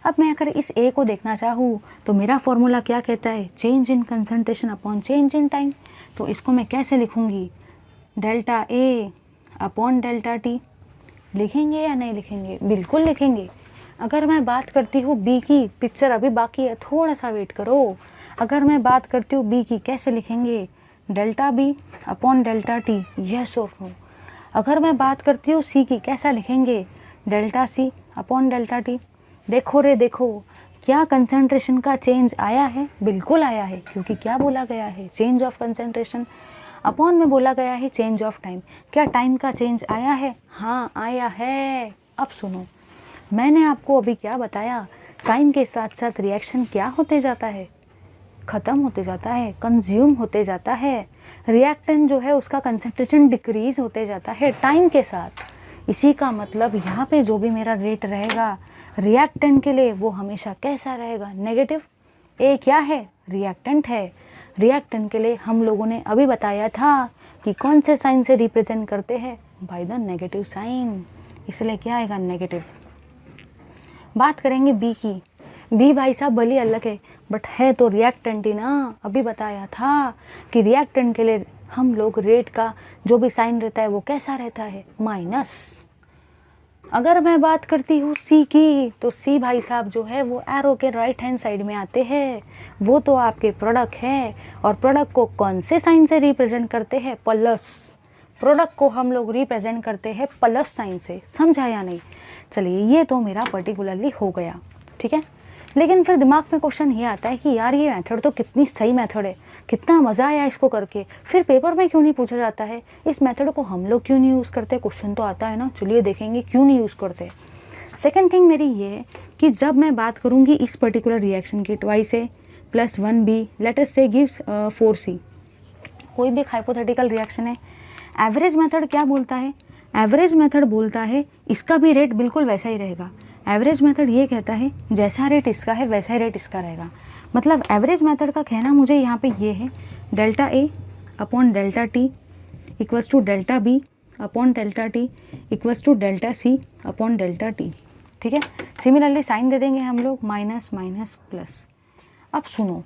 A: अब मैं अगर इस ए को देखना चाहूँ तो मेरा फॉर्मूला क्या कहता है? Change in concentration upon change in time. तो इसको मैं कैसे लिखूँगी? Delta A upon delta T. लिखेंगे या नहीं लिखेंगे? बिल्कुल लिखेंगे। अगर मैं बात करती हूँ बी की, पिक्चर अभी बाकी है, थोड़ा सा वेट करो। अगर मैं बात करती हूँ बी की, कैसे लिखेंगे? Delta B upon delta T, yes और नो। अगर मैं बात करती हूँ सी की, कैसा लिखेंगे? Delta C upon delta T. देखो रे देखो, क्या कंसंट्रेशन का चेंज आया है? बिल्कुल आया है, क्योंकि क्या बोला गया है? Change of concentration. अपॉन में बोला गया है चेंज ऑफ टाइम। क्या टाइम का चेंज आया है? हाँ आया है। अब सुनो, मैंने आपको अभी क्या बताया? टाइम के साथ साथ रिएक्शन क्या होते जाता है? ख़त्म होते जाता है, कंज्यूम होते जाता है। रिएक्टेंट जो है उसका कंसंट्रेशन डिक्रीज होते जाता है टाइम के साथ। इसी का मतलब यहाँ पे जो भी मेरा रेट रहेगा रिएक्टेंट के लिए वो हमेशा कैसा रहेगा? नेगेटिव। ए क्या है? रिएक्टेंट है। रिएक्टेंट के लिए हम लोगों ने अभी बताया था कि कौन से साइन से रिप्रेजेंट करते हैं? By the negative sign. इसलिए क्या आएगा? नेगेटिव। बात करेंगे बी की। बी भाई साहब भली अलग है, बट है तो रिएक्टेंट ही ना। अभी बताया था कि रिएक्टेंट के लिए हम लोग रेट का जो भी साइन रहता है वो कैसा रहता है? माइनस। अगर मैं बात करती हूँ सी की, तो सी भाई साहब जो है वो एरो के राइट हैंड साइड में आते हैं। वो तो आपके प्रोडक्ट है, और प्रोडक्ट को कौन से साइन से रिप्रेजेंट करते हैं? प्लस। प्रोडक्ट को हम लोग रिप्रेजेंट करते हैं प्लस साइन से। समझा या नहीं? चलिए ये तो मेरा पर्टिकुलरली हो गया। ठीक है, लेकिन फिर दिमाग में क्वेश्चन ये आता है कि यार ये मेथड तो कितनी सही मेथड है, कितना मज़ा आया इसको करके, फिर पेपर में क्यों नहीं पूछा जाता है? इस मेथड को हम लोग क्यों नहीं यूज़ करते? क्वेश्चन तो आता है ना। चलिए देखेंगे क्यों नहीं यूज़ करते। सेकेंड थिंग मेरी ये है कि जब मैं बात करूँगी इस पर्टिकुलर रिएक्शन की, 2A + 1B लेट अस से गिव्स 4C, कोई भी हाइपोथेटिकल रिएक्शन है। एवरेज मेथड क्या बोलता है? एवरेज मेथड बोलता है इसका भी रेट बिल्कुल वैसा ही रहेगा। एवरेज मेथड ये कहता है जैसा रेट इसका है वैसा ही रेट इसका रहेगा। मतलब एवरेज मेथड का कहना मुझे यहाँ पे ये है, delta A upon delta T equals to delta B upon delta T equals to delta C upon delta T. ठीक है, सिमिलरली साइन दे देंगे हम लोग, माइनस माइनस प्लस। अब सुनो,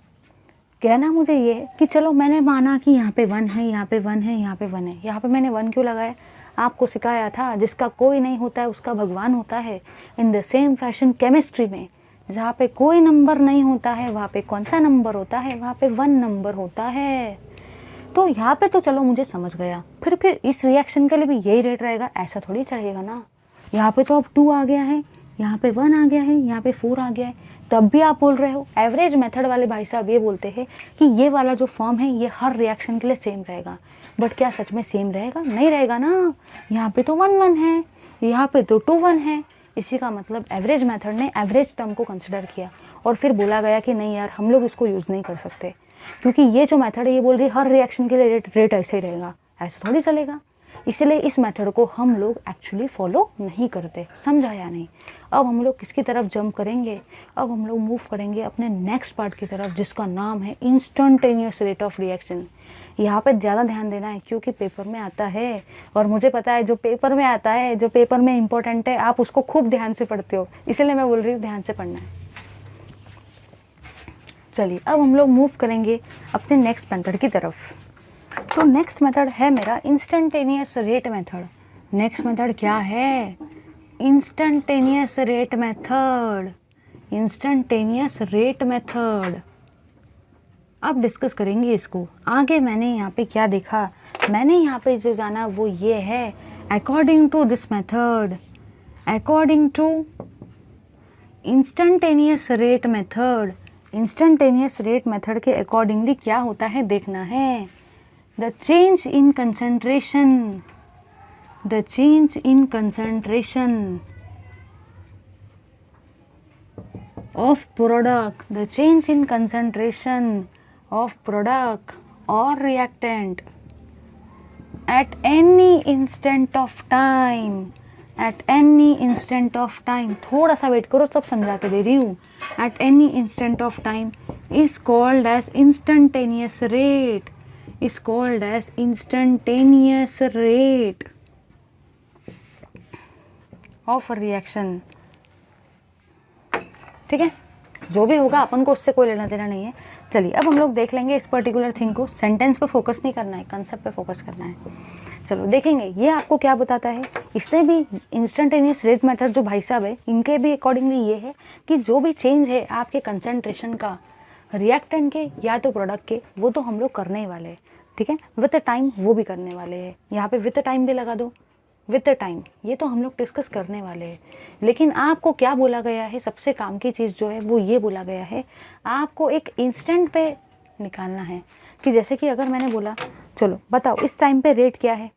A: कहना मुझे ये है कि चलो मैंने माना कि यहाँ पे 1 है, यहाँ पे 1 है, यहाँ पे 1 है। यहाँ पे मैंने 1 क्यों लगाया? आपको सिखाया था जिसका कोई नहीं होता है उसका भगवान होता है। In the same fashion chemistry में जहाँ पे कोई नंबर नहीं होता है वहाँ पे कौन सा नंबर होता है? वहाँ पे 1 नंबर होता है। तो यहाँ पे तो चलो मुझे समझ गया, फिर इस रिएक्शन के लिए भी यही रेट रहेगा, ऐसा थोड़ी चलेगा ना। यहाँ पे तो अब 2 आ गया है, यहाँ पे 1 आ गया है, यहाँ पे 4 आ गया है, तब भी आप बोल रहे हो। एवरेज मेथड वाले भाई साहब ये बोलते हैं कि ये वाला जो फॉर्म है ये हर रिएक्शन के लिए सेम रहेगा। बट क्या सच में सेम रहेगा? नहीं रहेगा ना। यहाँ पे तो 1 1 है, यहाँ पे तो 2 1 है। इसी का मतलब एवरेज मेथड ने एवरेज टर्म को कंसिडर किया और फिर बोला गया कि नहीं यार हम लोग इसको यूज़ नहीं कर सकते, क्योंकि ये जो मेथड है ये बोल रही है हर रिएक्शन के लिए रेट ऐसे ही रहेगा। ऐसा थोड़ी चलेगा। इसलिए इस मेथड को हम लोग एक्चुअली फॉलो नहीं करते। समझा या नहीं? अब हम लोग किसकी तरफ जंप करेंगे? अब हम लोग मूव करेंगे अपने नेक्स्ट पार्ट की तरफ, जिसका नाम है इंस्टेंटेनियस रेट ऑफ रिएक्शन। यहाँ पे ज़्यादा ध्यान देना है क्योंकि पेपर में आता है, और मुझे पता है जो पेपर में आता है, जो पेपर में इम्पोर्टेंट है, आप उसको खूब ध्यान से पढ़ते हो, इसलिए मैं बोल रही हूँ ध्यान से पढ़ना है। चलिए अब हम लोग मूव करेंगे अपने नेक्स्ट मेथड की तरफ। तो नेक्स्ट मेथड है मेरा instantaneous rate method. Next method क्या है? Instantaneous rate method. Instantaneous rate method अब डिस्कस करेंगे इसको। आगे मैंने यहाँ पे क्या देखा, मैंने यहाँ पे जो जाना वो ये है, according to this method, according to instantaneous rate method, instantaneous rate method के अकॉर्डिंगली क्या होता है देखना है। The change in concentration, the change in concentration of product, the change in concentration of product or reactant at any instant of time, at any instant of time, थोड़ा सा wait करो, सब समझा के दे रही हूँ। at any instant of time is called as instantaneous rate, is called as instantaneous rate of a reaction। ठीक है, जो भी होगा अपन को उससे कोई लेना देना नहीं है। चलिए अब हम लोग देख लेंगे इस पर्टिकुलर थिंग को। सेंटेंस पे फोकस नहीं करना है, कंसेप्ट पे फोकस करना है। चलो देखेंगे ये आपको क्या बताता है। इसने भी इंस्टेंटेनियस रेट मेथड जो भाई साहब है, इनके भी अकॉर्डिंगली ये है कि जो भी चेंज है आपके कंसंट्रेशन का रिएक्टेंट के या तो प्रोडक्ट के, वो तो हम लोग करने ही वाले हैं। ठीक है, विद टाइम वो भी करने वाले हैं। यहाँ पे विद टाइम भी लगा दो, विद टाइम, ये तो हम लोग डिस्कस करने वाले हैं। लेकिन आपको क्या बोला गया है, सबसे काम की चीज़ जो है वो ये बोला गया है, आपको एक इंस्टेंट पे निकालना है। कि जैसे कि अगर मैंने बोला चलो बताओ इस टाइम पे रेट क्या है,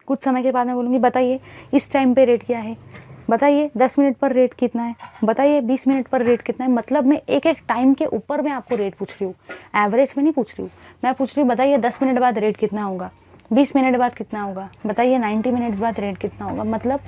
A: कुछ समय के बाद मैं बोलूँगी बताइए इस टाइम पे रेट क्या है, बताइए 10 मिनट पर रेट कितना है, बताइए 20 मिनट पर रेट कितना है। मतलब मैं एक एक टाइम के ऊपर मैं आपको रेट पूछ रही हूँ, एवरेज में नहीं पूछ रही हूँ। मैं पूछ रही हूँ बताइए 10 मिनट बाद रेट कितना होगा, 20 मिनट बाद कितना होगा, बताइए 90 मिनट्स बाद रेट कितना होगा। मतलब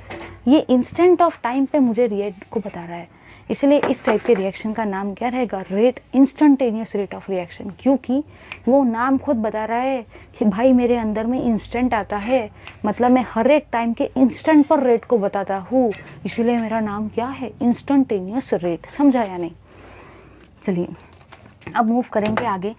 A: ये इंस्टेंट ऑफ टाइम पे मुझे रेट को बता रहा है, इसलिए इस टाइप के रिएक्शन का नाम क्या रहेगा, rate, instantaneous rate of reaction. क्योंकि वो नाम खुद बता रहा है कि भाई मेरे अंदर में इंस्टेंट आता है, मतलब मैं हर एक टाइम के इंस्टेंट पर रेट को बताता हूँ, इसलिए मेरा नाम क्या है, इंस्टेंटेनियस रेट। समझा या नहीं? चलिए अब मूव करेंगे आगे।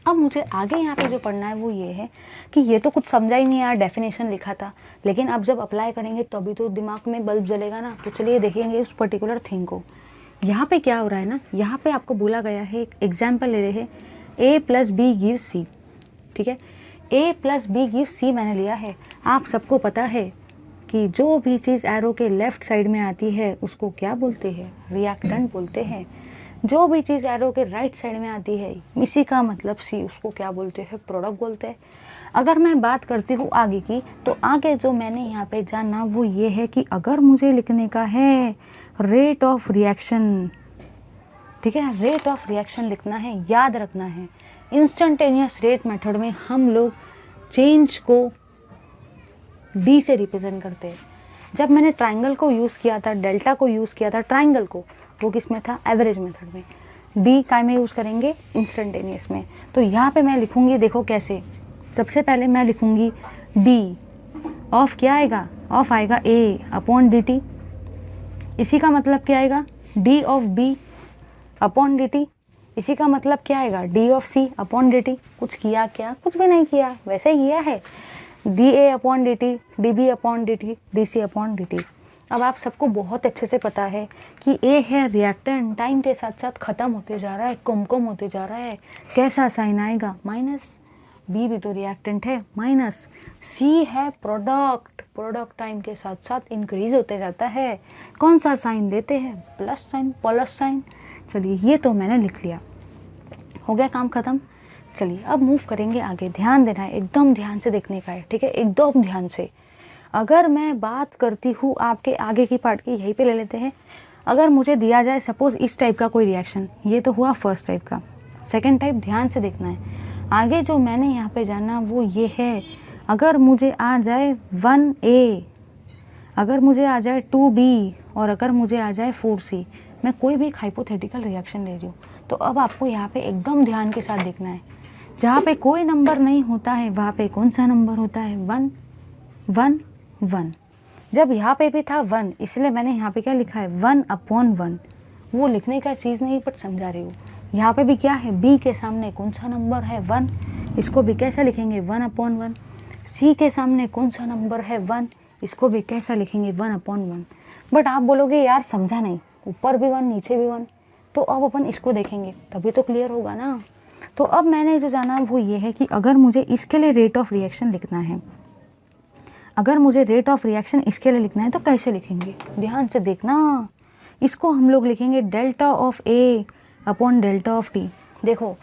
A: अब मुझे आगे यहाँ पे जो पढ़ना है वो ये है कि ये तो कुछ समझा ही नहीं यार, डेफिनेशन लिखा था, लेकिन अब जब अप्लाई करेंगे तभी तो दिमाग में बल्ब जलेगा ना। तो चलिए देखेंगे उस पर्टिकुलर थिंग को। यहाँ पे क्या हो रहा है ना, यहाँ पे आपको बोला गया है, एक एग्जाम्पल ले रहे हैं, A + B गिव्स C। ठीक है, A + B गिव्स C मैंने लिया है। आप सबको पता है कि जो भी चीज़ एरो के लेफ्ट साइड में आती है उसको क्या बोलते हैं, रिएक्टेंट बोलते हैं। जो भी चीज़ एरो के राइट साइड में आती है, इसी का मतलब सी, उसको क्या बोलते हैं, प्रोडक्ट बोलते हैं। अगर मैं बात करती हूँ आगे की, तो आगे जो मैंने यहाँ पे जाना वो ये है कि अगर मुझे लिखने का है रेट ऑफ रिएक्शन, ठीक है, रेट ऑफ रिएक्शन लिखना है, याद रखना है इंस्टेंटेनियस रेट मेथड में हम लोग चेंज को डी से रिप्रेजेंट करते हैं। जब मैंने ट्राइंगल को यूज़ किया था, डेल्टा को यूज़ किया था, ट्राइंगल को, वो किस में था, एवरेज मेथड में। डी काय में यूज़ करेंगे, इंस्टेंटेनियस में। तो यहाँ पे मैं लिखूँगी, देखो कैसे, सबसे पहले मैं लिखूँगी डी ऑफ क्या आएगा, ऑफ आएगा ए अपॉन डी टी। इसी का मतलब क्या आएगा, D of B upon D T. इसी का मतलब क्या आएगा, D of C upon D T. कुछ किया क्या, कुछ भी नहीं किया, वैसे ही किया है, D A upon D T, D B upon D T, D C upon D T. अब आप सबको बहुत अच्छे से पता है कि ए है रिएक्टेंट, टाइम के साथ साथ ख़त्म होते जा रहा है, कम होते जा रहा है, कैसा साइन आएगा, माइनस। बी भी तो रिएक्टेंट है, माइनस। सी है प्रोडक्ट, प्रोडक्ट टाइम के साथ साथ इंक्रीज होते जाता है, कौन सा साइन देते हैं, प्लस साइन, प्लस साइन। चलिए ये तो मैंने लिख लिया, हो गया काम ख़त्म। चलिए अब मूव करेंगे आगे। ध्यान देना है, एकदम ध्यान से देखने का है, ठीक है, एकदम ध्यान से। अगर मैं बात करती हूँ आपके आगे की पार्ट की, यहीं पे ले लेते हैं। अगर मुझे दिया जाए सपोज़ इस टाइप का कोई रिएक्शन, ये तो हुआ फर्स्ट टाइप का। सेकंड टाइप ध्यान से देखना है। आगे जो मैंने यहाँ पे जाना वो ये है, अगर मुझे आ जाए 1A, अगर मुझे आ जाए 2B और अगर मुझे आ जाए 4C, मैं कोई भी हाइपोथेटिकल रिएक्शन ले रही हूँ। तो अब आपको यहाँ पे एकदम ध्यान के साथ देखना है। जहाँ पे कोई नंबर नहीं होता है वहाँ पे कौन सा नंबर होता है? 1 1 1। जब यहाँ पे भी था 1, इसलिए मैंने यहाँ पे क्या लिखा है? 1/1। वो लिखने का चीज़ नहीं बट समझा रही हूँ। यहाँ पे भी क्या है? b के सामने कौन सा नंबर है? 1। इसको भी कैसा लिखेंगे? 1/1। c के सामने कौन सा नंबर है? 1। इसको भी कैसा लिखेंगे? 1/1। बट आप बोलोगे यार समझा नहीं, ऊपर भी 1 नीचे भी 1। तो अब अपन इसको देखेंगे तभी तो क्लियर होगा ना। तो अब मैंने जो जाना वो ये है कि अगर मुझे इसके लिए रेट ऑफ रिएक्शन लिखना है, अगर मुझे रेट ऑफ रिएक्शन इसके लिए लिखना है तो कैसे लिखेंगे? ध्यान से देखना। इसको हम लोग लिखेंगे delta of A upon delta of T. देखो,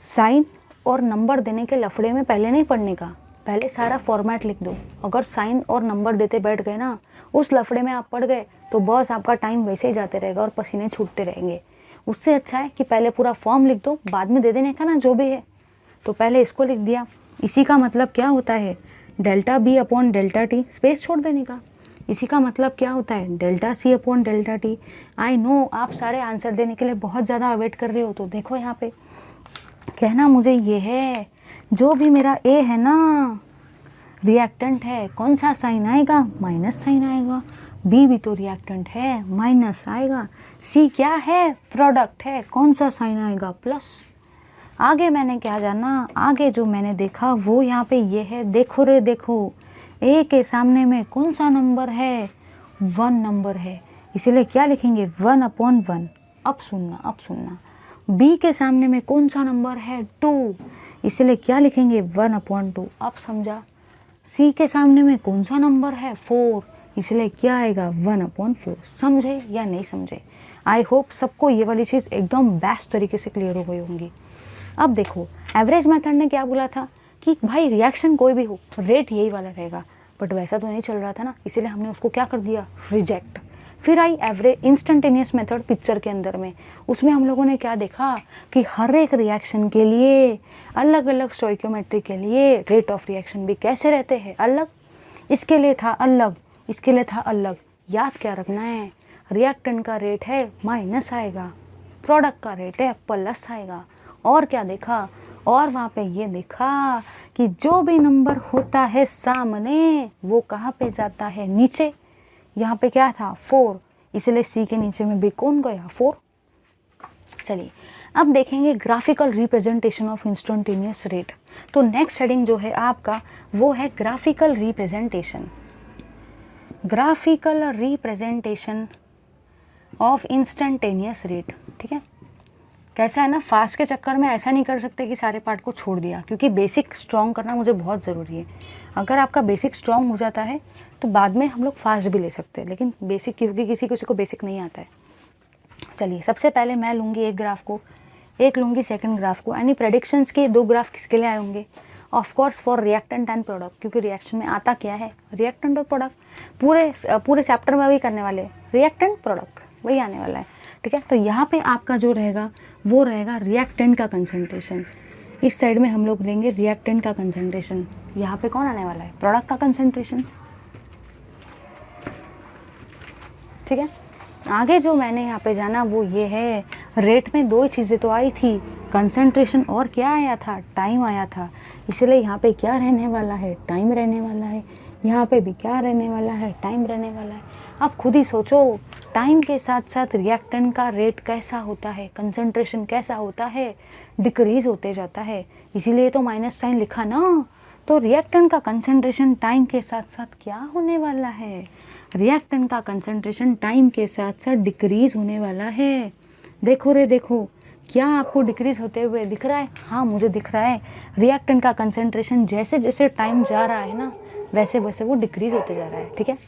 A: साइन और नंबर देने के लफड़े में पहले नहीं पढ़ने का, पहले सारा फॉर्मेट लिख दो। अगर साइन और नंबर देते बैठ गए ना, उस लफड़े में आप पढ़ गए तो बस आपका टाइम वैसे ही जाते रहेगा और पसीने छूटते रहेंगे। उससे अच्छा है कि पहले पूरा फॉर्म लिख दो, बाद में दे देने का ना जो भी है। तो पहले इसको लिख दिया। इसी का मतलब क्या होता है? Delta B upon delta T, space छोड़ देने का। इसी का मतलब क्या होता है? Delta C upon delta T. I know आप सारे आंसर देने के लिए बहुत ज़्यादा अवेट कर रहे हो, तो देखो यहाँ पे कहना मुझे ये है, जो भी मेरा ए है ना रिएक्टेंट है, कौन सा साइन आएगा? माइनस साइन आएगा। बी भी तो रिएक्टेंट है, माइनस आएगा। सी क्या है? प्रोडक्ट है, कौन सा साइन आएगा? प्लस। आगे मैंने क्या जाना? आगे जो मैंने देखा वो यहाँ पे ये है। देखो रे देखो, ए के सामने में कौन सा नंबर है? 1 नंबर है, इसलिए क्या लिखेंगे? 1/1। अब सुनना। बी के सामने में कौन सा नंबर है? 2, इसलिए क्या लिखेंगे? 1/2। अब समझा। सी के सामने में कौन सा नंबर है? 4, इसलिए क्या आएगा? 1/4। समझे या नहीं समझे? आई होप सबको ये वाली चीज़ एकदम बेस्ट तरीके से क्लियर हो गई होंगी। अब देखो, एवरेज मेथड ने क्या बोला था कि भाई रिएक्शन कोई भी हो, रेट यही वाला रहेगा, बट वैसा तो नहीं चल रहा था ना, इसीलिए हमने उसको क्या कर दिया? रिजेक्ट। फिर I average instantaneous method picture के अंदर में। उसमें हम लोगों ने क्या देखा कि हर एक रिएक्शन के लिए अलग अलग स्टोइकियोमेट्री के लिए रेट ऑफ रिएक्शन भी कैसे रहते हैं? अलग। इसके लिए था अलग, इसके लिए था अलग। याद क्या रखना है? रिएक्टेंट का रेट है माइनस आएगा, प्रोडक्ट का रेट है प्लस आएगा। और क्या देखा? और वहाँ पे ये देखा कि जो भी नंबर होता है सामने वो कहाँ पे जाता है? नीचे। यहाँ पे क्या था? 4, इसलिए सी के नीचे में भी कौन गया? 4। चलिए अब देखेंगे graphical representation of instantaneous rate. तो नेक्स्ट हेडिंग जो है आपका वो है graphical representation. Graphical representation of instantaneous rate. ठीक है, कैसा है ना, फास्ट के चक्कर में ऐसा नहीं कर सकते कि सारे पार्ट को छोड़ दिया, क्योंकि बेसिक स्ट्रॉन्ग करना मुझे बहुत ज़रूरी है। अगर आपका बेसिक स्ट्रॉन्ग हो जाता है तो बाद में हम लोग फास्ट भी ले सकते हैं, लेकिन बेसिक, क्योंकि किसी को बेसिक नहीं आता है। चलिए सबसे पहले मैं लूँगी एक ग्राफ को, एक लूँगी सेकंड ग्राफ को। एनी प्रेडिक्शंस के 2 ग्राफ किसके लिए आए होंगे? Of course for reactant and product, क्योंकि रिएक्शन में आता क्या है? रिएक्टेंट और प्रोडक्ट। पूरे चैप्टर में वही करने वाले, रिएक्टेंट प्रोडक्ट वही आने वाला है। ठीक है, तो यहाँ पे आपका जो रहेगा वो रहेगा रिएक्टेंट का कंसंट्रेशन। इस साइड में हम लोग लेंगे रिएक्टेंट का कंसंट्रेशन। यहाँ पे कौन आने वाला है? प्रोडक्ट का कंसंट्रेशन। ठीक है, आगे जो मैंने यहाँ पे जाना वो ये है, रेट में 2 चीज़ें तो आई थी, कंसंट्रेशन और क्या आया था? टाइम आया था। इसलिए यहाँ पे क्या रहने वाला है? टाइम रहने वाला है। यहाँ पे भी क्या रहने वाला है? टाइम रहने वाला है। अब खुद ही सोचो, टाइम के साथ साथ रिएक्टेंट का रेट कैसा होता है? कंसंट्रेशन कैसा होता है? डिक्रीज होते जाता है, इसीलिए तो माइनस साइन लिखा ना। तो रिएक्टेंट का कंसंट्रेशन टाइम के साथ साथ क्या होने वाला है? रिएक्टेंट का कंसंट्रेशन टाइम के साथ साथ डिक्रीज होने वाला है। देखो रे देखो, क्या आपको डिक्रीज होते हुए दिख रहा है? हाँ मुझे दिख रहा है। रिएक्टेंट का कंसंट्रेशन जैसे जैसे टाइम जा रहा है ना, वैसे वैसे वो डिक्रीज होते जा रहा है। ठीक है,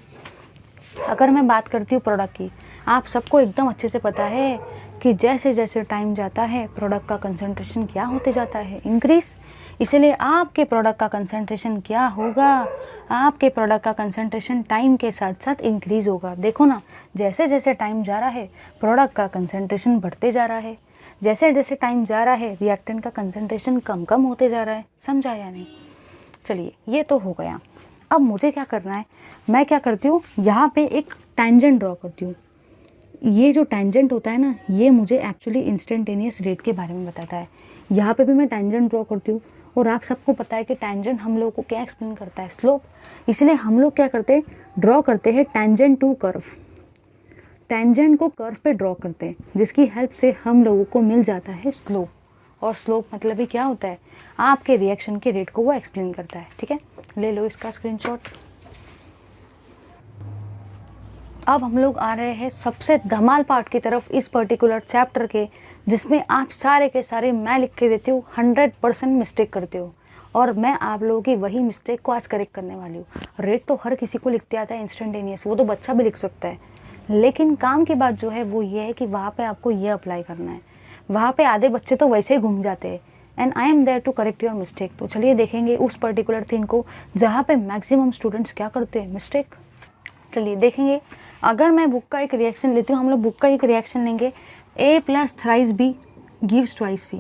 A: अगर मैं बात करती हूँ प्रोडक्ट की, आप सबको एकदम अच्छे से पता है कि जैसे जैसे टाइम जाता है प्रोडक्ट का कंसंट्रेशन क्या होते जाता है? इंक्रीज। इसलिए आपके प्रोडक्ट का कंसंट्रेशन क्या होगा? आपके प्रोडक्ट का कंसंट्रेशन टाइम के साथ साथ इंक्रीज होगा। देखो ना, जैसे जैसे टाइम जा रहा है प्रोडक्ट का कंसंट्रेशन बढ़ते जा रहा है, जैसे जैसे टाइम जा रहा है रिएक्टेंट का कंसंट्रेशन कम कम होते जा रहा है। समझा या नहीं? चलिए ये तो हो गया। अब मुझे क्या करना है? मैं क्या करती हूँ, यहाँ पे एक टेंजेंट ड्रॉ करती हूँ। ये जो टेंजेंट होता है ना, ये मुझे एक्चुअली इंस्टेंटेनियस रेट के बारे में बताता है। यहाँ पे भी मैं टेंजेंट ड्रॉ करती हूँ, और आप सबको पता है कि टेंजेंट हम लोगों को क्या एक्सप्लेन करता है, स्लोप। इसलिए हम लोग क्या करते हैं, ड्रॉ करते हैं टेंजेंट टू कर्व। टेंजेंट को कर्व पे ड्रॉ करते हैं, जिसकी हेल्प से हम लोगों को मिल जाता है स्लोप। और स्लोप मतलब ही क्या होता है, आपके रिएक्शन के रेट को वो एक्सप्लेन करता है। ठीक है, ले लो इसका स्क्रीनशॉट। अब हम लोग आ रहे हैं सबसे धमाल पार्ट की तरफ इस पर्टिकुलर चैप्टर के, जिसमें आप सारे के सारे मैं लिख के देती हूँ 100% मिस्टेक करते हो, और मैं आप लोगों की वही मिस्टेक को आज करेक्ट करने वाली हूँ। रेट तो हर किसी को लिखते आता है इंस्टेंटेनियस, वो तो बच्चा भी लिख सकता है, लेकिन काम की बात जो है वो ये है कि वहाँ पे आपको ये अप्लाई करना है। वहाँ पे आधे बच्चे तो वैसे ही घूम जाते हैं, and I am there to correct your mistake. तो चलिए देखेंगे उस पर्टिकुलर थिंग को जहाँ पे मैक्सिमम स्टूडेंट्स क्या करते हैं, मिस्टेक। चलिए देखेंगे। अगर मैं बुक का एक रिएक्शन लेती हूँ, हम लोग बुक का एक रिएक्शन लेंगे, A + thrice B gives twice C।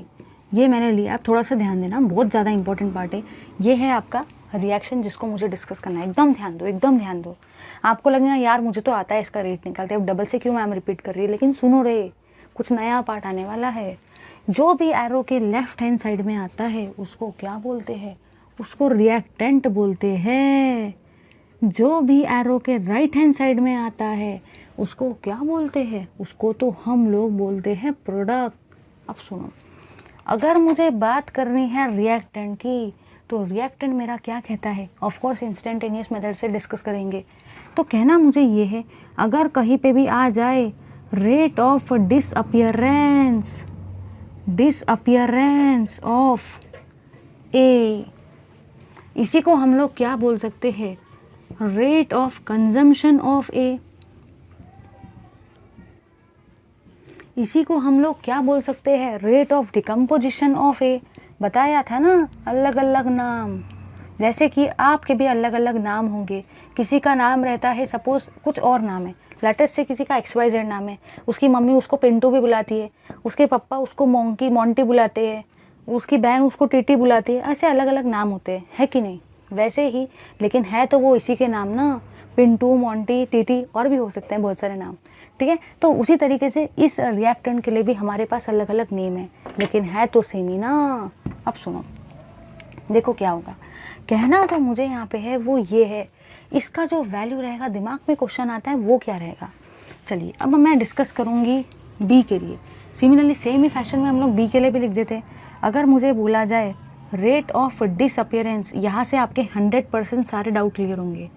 A: ये मैंने लिया, आप थोड़ा सा ध्यान देना, बहुत ज़्यादा इंपॉर्टेंट पार्ट है। ये है आपका रिएक्शन जिसको मुझे डिस्कस करना है। एकदम ध्यान दो, एकदम ध्यान दो। आपको लगेगा यार मुझे तो आता है इसका रेट निकालते, अब डबल से क्यों मैम रिपीट कर रही है, लेकिन सुनो रे, कुछ नया पार्ट आने वाला है। जो भी एरो के लेफ्ट हैंड साइड में आता है उसको क्या बोलते हैं, उसको रिएक्टेंट बोलते हैं। जो भी एरो के राइट हैंड साइड में आता है उसको क्या बोलते हैं, उसको तो हम लोग बोलते हैं प्रोडक्ट। अब सुनो, अगर मुझे बात करनी है रिएक्टेंट की, तो रिएक्टेंट मेरा क्या कहता है, ऑफ कोर्स इंस्टेंटेनियस मेथड से डिस्कस करेंगे। तो कहना मुझे ये है, अगर कहीं पे भी आ जाए रेट ऑफ डिसअपियरेंस ऑफ ए, इसी को हम लोग क्या बोल सकते हैं, रेट ऑफ कंजम्पशन ऑफ ए। इसी को हम लोग क्या बोल सकते हैं, रेट ऑफ डिकम्पोजिशन ऑफ ए। बताया था ना, अलग अलग नाम, जैसे कि आपके भी अलग अलग नाम होंगे। किसी का नाम रहता है, सपोज कुछ और नाम है, लेटेस्ट से किसी का XYZ नाम है, उसकी मम्मी उसको पिंटू भी बुलाती है, उसके पापा उसको मोंटी बुलाते हैं, उसकी बहन उसको टीटी बुलाती है, ऐसे अलग अलग नाम होते हैं, है कि नहीं। वैसे ही लेकिन है तो वो इसी के नाम ना, पिंटू, मोंटी, टीटी, और भी हो सकते हैं बहुत सारे नाम। ठीक है, तो उसी तरीके से इस रिएक्टेंट के लिए भी हमारे पास अलग अलग नेम है, लेकिन है तो सेम ही ना। अब सुनो, देखो क्या होगा। कहना जो मुझे यहाँ पे है वो ये है, इसका जो वैल्यू रहेगा, दिमाग में क्वेश्चन आता है वो क्या रहेगा। चलिए अब मैं डिस्कस करूँगी बी के लिए। सिमिलरली सेम ही फैशन में हम लोग बी के लिए भी लिख देते हैं। अगर मुझे बोला जाए रेट ऑफ डिसअपियरेंस, यहाँ से आपके 100% सारे डाउट क्लियर होंगे,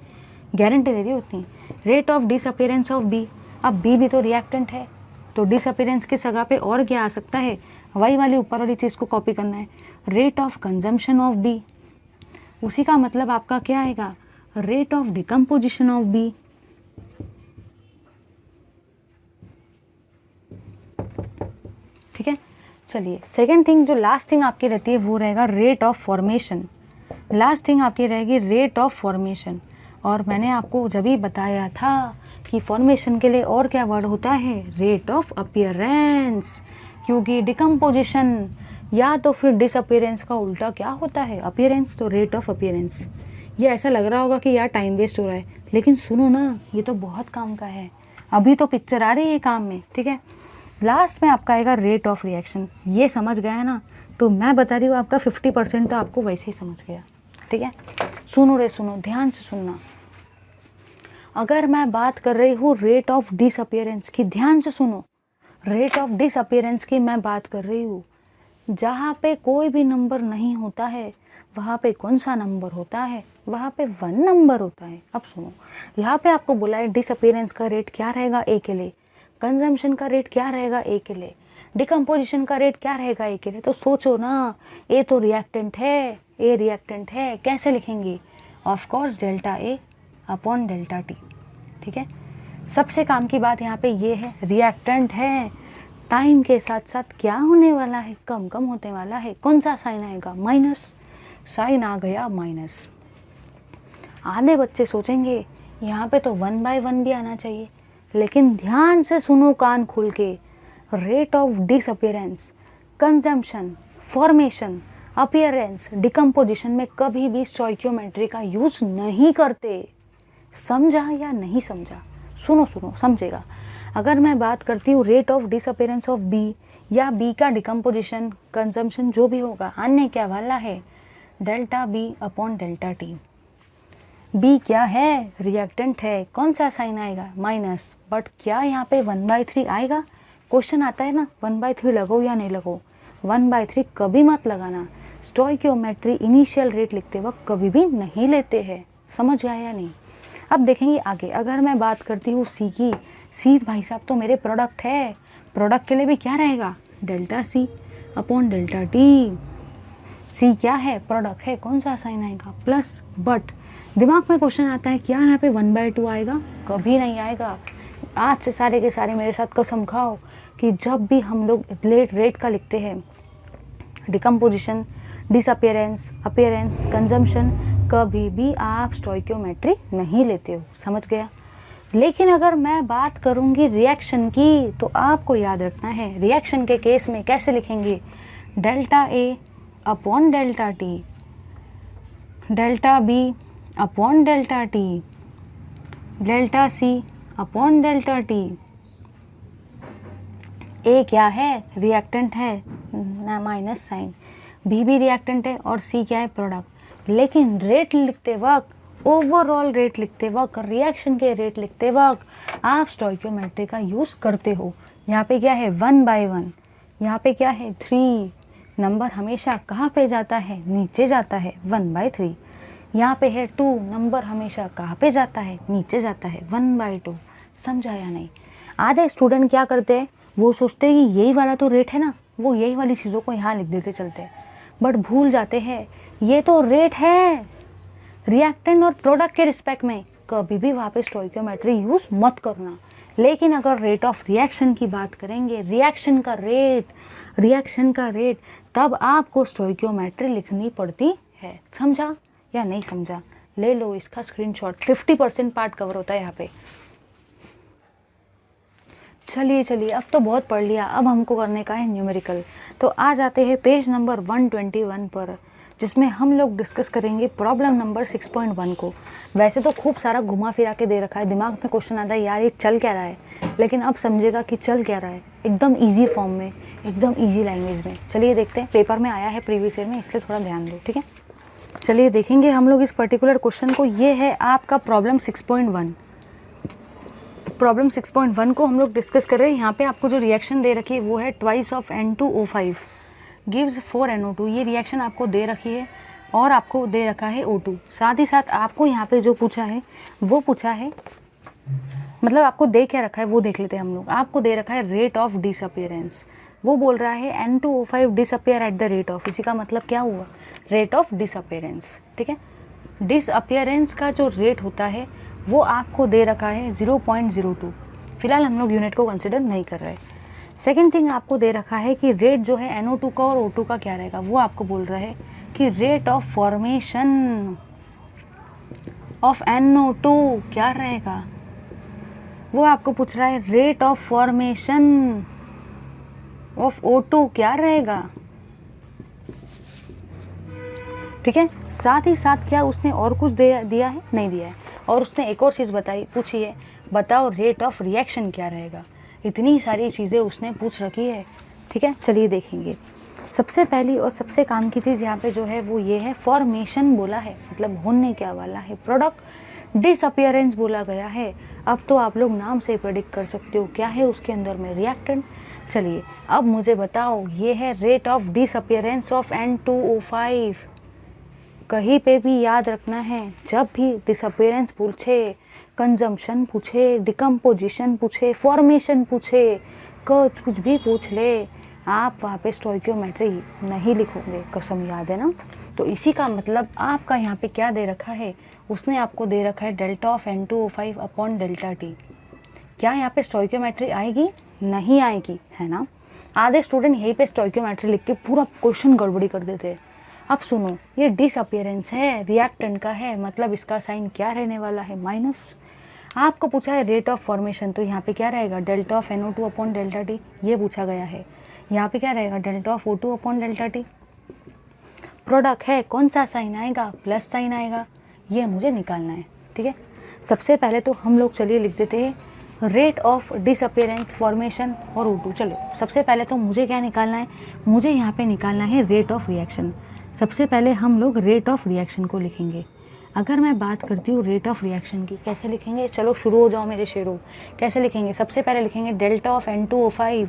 A: गारंटी दे रही उतनी। Rate of disappearance of B, अब बी भी तो रिएक्टेंट है, तो डिसअपियरेंस की जगह पे और क्या आ सकता है, वही वाली ऊपर वाली चीज़ को कॉपी करना है। Rate of consumption of B, उसी का मतलब आपका क्या आएगा, rate of decomposition of B. ठीक है, चलिए सेकेंड थिंग, जो लास्ट थिंग आपकी रहती है वो रहेगा rate of formation. Last thing आपकी रहेगी रेट ऑफ फॉर्मेशन। और मैंने आपको जब भी बताया था कि फॉर्मेशन के लिए और क्या वर्ड होता है, रेट ऑफ अपीयरेंस, क्योंकि डिकम्पोजिशन या तो फिर डिसअपीयरेंस का उल्टा क्या होता है, अपीयरेंस, तो रेट ऑफ अपीयरेंस। ये ऐसा लग रहा होगा कि यार टाइम वेस्ट हो रहा है, लेकिन सुनो ना, ये तो बहुत काम का है, अभी तो पिक्चर आ रही है काम में। ठीक है, लास्ट में आपका आएगा रेट ऑफ रिएक्शन। ये समझ गया है ना, तो मैं बता रही हूँ आपका 50% तो आपको वैसे ही समझ गया। ठीक है, सुनो रे सुनो, ध्यान से सुनना। अगर मैं बात कर रही हूँ रेट ऑफ डिसअपियरेंस की, ध्यान से सुनो, रेट ऑफ डिसअपियरेंस की मैं बात कर रही हूँ, जहाँ पे कोई भी नंबर नहीं होता है वहाँ पे कौन सा नंबर होता है, वहाँ पे 1 नंबर होता है। अब सुनो, यहाँ पे आपको बोला है डिसअपियरेंस का रेट क्या रहेगा ए के लिए, कंजम्पशन का रेट क्या रहेगा ए के लिए, डिकम्पोजिशन का रेट क्या रहेगा ए के लिए। तो सोचो ना, ए तो रिएक्टेंट है, ए रिएक्टेंट है, कैसे लिखेंगे, of course delta A upon delta T. ठीक है, सबसे काम की बात यहाँ पे ये है, रिएक्टेंट है, टाइम के साथ साथ क्या होने वाला है, कम कम होने वाला है। कौन सा साइन आएगा, माइनस, साइन आ गया माइनस। आधे बच्चे सोचेंगे यहाँ पे तो 1/1 भी आना चाहिए, लेकिन ध्यान से सुनो कान खोल के, rate of disappearance, consumption, formation, appearance, decomposition में कभी भी स्टोइकियोमेट्री का यूज नहीं करते। समझा या नहीं समझा, सुनो सुनो समझेगा। अगर मैं बात करती हूँ rate of disappearance of B या बी का डिकम्पोजिशन कंजम्पशन जो भी होगा, आने क्या वाला है delta B upon delta T. B क्या है, रिएक्टेंट है, कौन सा साइन आएगा माइनस, बट क्या यहाँ पे 1/3 आएगा। क्वेश्चन आता है ना 1/3 लगाओ या नहीं लगाओ, 1/3 कभी मत लगाना। स्टोइकियोमेट्री इनिशियल रेट लिखते वक्त कभी भी नहीं लेते हैं, समझ आया या नहीं। अब देखेंगे आगे, अगर मैं बात करती हूँ सी की, सी भाई साहब तो मेरे प्रोडक्ट है, प्रोडक्ट के लिए भी क्या रहेगा delta C upon delta T. C क्या है, प्रोडक्ट है, कौन सा साइन आएगा प्लस, बट दिमाग में क्वेश्चन आता है क्या यहाँ पे 1/2 आएगा, कभी नहीं आएगा। आज से सारे के सारे मेरे साथ कसम खाओ कि जब भी हम लोग रेट का लिखते हैं, डिकम्पोजिशन, डिसअपियरेंस, अपीयरेंस, कंजम्पशन, कभी भी आप स्टोइकियोमेट्री नहीं लेते हो, समझ गया। लेकिन अगर मैं बात करूँगी रिएक्शन की, तो आपको याद रखना है रिएक्शन के केस में कैसे लिखेंगे, delta A upon delta T, delta B upon delta T, delta C upon delta T. A क्या है, रिएक्टेंट है ना, माइनस साइन, बी भी रिएक्टेंट है और सी क्या है, प्रोडक्ट। लेकिन रेट लिखते वक्त, ओवरऑल रेट लिखते वक्त, रिएक्शन के रेट लिखते वक्त आप स्टोइकियोमेट्री का यूज़ करते हो। यहाँ पे क्या है 1/1, यहाँ पे क्या है 3, नंबर हमेशा कहाँ पे जाता है, नीचे जाता है 1/3। यहाँ पे है 2, नंबर हमेशा कहाँ पे जाता है, नीचे जाता है 1/2। समझा या नहीं। आधे स्टूडेंट क्या करते हैं, वो सोचते हैं कि यही वाला तो रेट है ना, वो यही वाली चीज़ों को यहाँ लिख देते चलते हैं, बट भूल जाते हैं ये तो रेट है रिएक्टेंट और प्रोडक्ट के रिस्पेक्ट में, कभी भी वहाँ पे स्टोइकियोमेट्री यूज़ मत करना। लेकिन अगर रेट ऑफ रिएक्शन की बात करेंगे, रिएक्शन का रेट, तब आपको स्टोइकियोमेट्री लिखनी पड़ती है। समझा या नहीं समझा, ले लो इसका स्क्रीनशॉट, 50% पार्ट कवर होता है यहाँ पे। चलिए अब तो बहुत पढ़ लिया, अब हमको करने का है न्यूमेरिकल। तो आ जाते हैं पेज नंबर 121 पर, जिसमें हम लोग डिस्कस करेंगे प्रॉब्लम नंबर 6.1 को। वैसे तो खूब सारा घुमा फिरा के दे रखा है, दिमाग में क्वेश्चन आता है यार ये चल क्या रहा है, लेकिन अब समझेगा कि चल क्या रहा है, एकदम ईजी फॉर्म में, एकदम ईजी लैंग्वेज में। चलिए देखते हैं, पेपर में आया है प्रीवियस ईयर में, इसलिए थोड़ा ध्यान दो, ठीक है। चलिए देखेंगे हम लोग इस पर्टिकुलर क्वेश्चन को। ये है आपका प्रॉब्लम 6.1। प्रॉब्लम 6.1 को हम लोग डिस्कस कर रहे हैं। यहाँ पे आपको जो रिएक्शन दे रखी है वो है twice of N2O5 gives 4NO2। ये रिएक्शन आपको दे रखी है और आपको दे रखा है O2। साथ ही साथ आपको यहाँ पे जो पूछा है वो पूछा है, मतलब आपको दे क्या रखा है वो देख लेते हैं हम लोग। आपको दे रखा है रेट ऑफ डिसअपियरेंस, वो बोल रहा है N2O5 disappear at the rate of, इसी का मतलब क्या हुआ, रेट ऑफ डिसअपियरेंस, ठीक है। डिसअपियरेंस का जो रेट होता है वो आपको दे रखा है 0.02। फिलहाल हम लोग यूनिट को कंसिडर नहीं कर रहे। सेकेंड थिंग आपको दे रखा है कि रेट जो है NO2 का और O2 का क्या रहेगा, वो आपको बोल रहा है कि rate of formation of NO2 क्या रहेगा, वो आपको पूछ रहा है rate of formation of O2 क्या रहेगा, ठीक है। साथ ही साथ क्या उसने और कुछ दिया है, नहीं दिया है। और उसने एक और चीज़ बताई, पूछी है बताओ रेट ऑफ रिएक्शन क्या रहेगा। इतनी सारी चीज़ें उसने पूछ रखी है, ठीक है। चलिए देखेंगे। सबसे पहली और सबसे काम की चीज़ यहाँ पे जो है वो ये है, फॉर्मेशन बोला है, मतलब होने क्या वाला है प्रोडक्ट। डिसअपियरेंस बोला गया है, अब तो आप लोग नाम से प्रेडिक्ट कर सकते हो क्या है उसके अंदर में, रिएक्टेंट। चलिए अब मुझे बताओ, ये है rate of disappearance of N2O5। कहीं पे भी याद रखना है, जब भी डिसअपियरेंस पूछे, कंजम्पशन पूछे, डिकम्पोजिशन पूछे, फॉर्मेशन पूछे, कुछ भी पूछ ले, आप वहाँ पे स्टोइकियोमेट्री नहीं लिखोगे, कसम याद है ना। तो इसी का मतलब आपका यहाँ पे क्या दे रखा है, उसने आपको दे रखा है delta of N2O5 upon delta T. क्या यहाँ पे स्टोइकियोमेट्री आएगी, नहीं आएगी, है ना। आधे स्टूडेंट यहीं पे स्टोइकियोमेट्री लिख के पूरा क्वेश्चन गड़बड़ी कर देते हैं। अब सुनो, ये डिसअपियरेंस है, रिएक्टेंट का है, मतलब इसका साइन क्या रहने वाला है, माइनस। आपको पूछा है रेट ऑफ फॉर्मेशन, तो यहाँ पे क्या रहेगा, delta of NO2 upon delta T, ये पूछा गया है। यहाँ पे क्या रहेगा, delta of O2 upon delta T. Product है, कौन सा साइन आएगा, प्लस साइन आएगा, ये मुझे निकालना है, ठीक है। सबसे पहले तो हम लोग चलिए लिख देते हैं रेट ऑफ डिसअपियरेंस, फॉर्मेशन और O2। चलो सबसे पहले तो मुझे क्या निकालना है, मुझे यहाँ पे निकालना है रेट ऑफ रिएक्शन। सबसे पहले हम लोग रेट ऑफ रिएक्शन को लिखेंगे। अगर मैं बात करती हूँ रेट ऑफ रिएक्शन की, कैसे लिखेंगे, चलो शुरू हो जाओ मेरे शेरों। कैसे लिखेंगे, सबसे पहले लिखेंगे delta of N2O5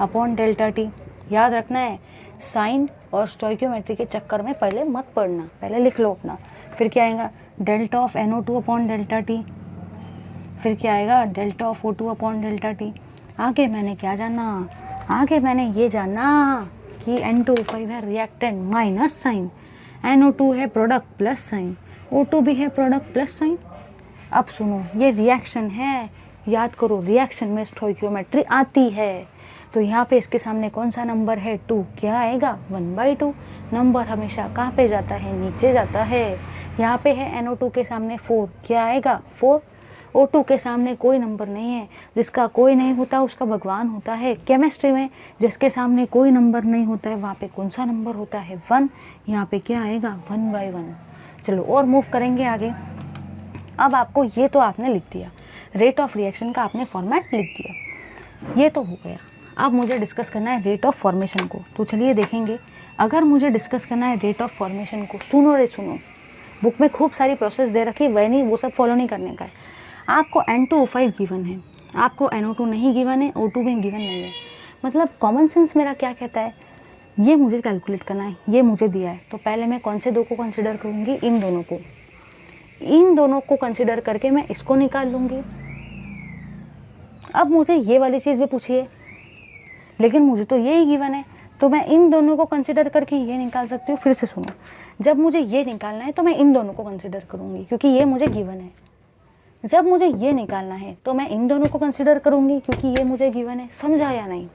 A: upon delta T। याद रखना है, साइन और स्टोइकियोमेट्री के चक्कर में पहले मत पढ़ना, पहले लिख लो अपना। फिर क्या आएगा, delta of NO2 upon delta T। फिर क्या आएगा, delta of O2 upon delta T। आगे मैंने क्या जानना, आगे मैंने ये जानना कि N2O5 है रिएक्टेंट माइनस साइन, NO2 है प्रोडक्ट प्लस साइन, O2 भी है प्रोडक्ट प्लस साइन। अब सुनो, ये रिएक्शन है, याद करो रिएक्शन में स्टोइकियोमेट्री आती है। तो यहाँ पे इसके सामने कौन सा नंबर है, 2, क्या आएगा 1/2। नंबर हमेशा कहाँ पे जाता है, नीचे जाता है। यहाँ पे है NO2 के सामने 4, क्या आएगा 4। O2 के सामने कोई नंबर नहीं है, जिसका कोई नहीं होता उसका भगवान होता है। केमिस्ट्री में जिसके सामने कोई नंबर नहीं होता है वहाँ पे कौन सा नंबर होता है, 1। यहाँ पे क्या आएगा 1/1। चलो और मूव करेंगे आगे। अब आपको ये तो आपने लिख दिया, रेट ऑफ रिएक्शन का आपने फॉर्मेट लिख दिया, ये तो हो गया। अब मुझे डिस्कस करना है रेट ऑफ फॉर्मेशन को। तो चलिए देखेंगे, अगर मुझे डिस्कस करना है रेट ऑफ फॉर्मेशन को, सुनो रे सुनो, बुक में खूब सारी प्रोसेस दे रखी, वह नहीं, वो सब फॉलो नहीं करने का है। आपको N2O5 गिवन है, आपको NO2 नहीं गिवन है, O2 भी गिवन नहीं है। मतलब कॉमन सेंस मेरा क्या कहता है, ये मुझे कैलकुलेट करना है, ये मुझे दिया है, तो पहले मैं कौन से दो को कंसिडर करूँगी, इन दोनों को। इन दोनों को कंसिडर करके मैं इसको निकाल लूँगी। अब मुझे ये वाली चीज़ भी पूछिए, लेकिन मुझे तो ये ही गिवन है, तो मैं इन दोनों को कंसिडर करके ये निकाल सकती हूँ। फिर से सुनो, जब मुझे ये निकालना है तो मैं इन दोनों को कंसिडर करूँगी क्योंकि ये मुझे गिवन है। जब मुझे ये निकालना है तो मैं इन दोनों को कंसिडर करूँगी क्योंकि ये मुझे गिवन है। समझा या नहीं?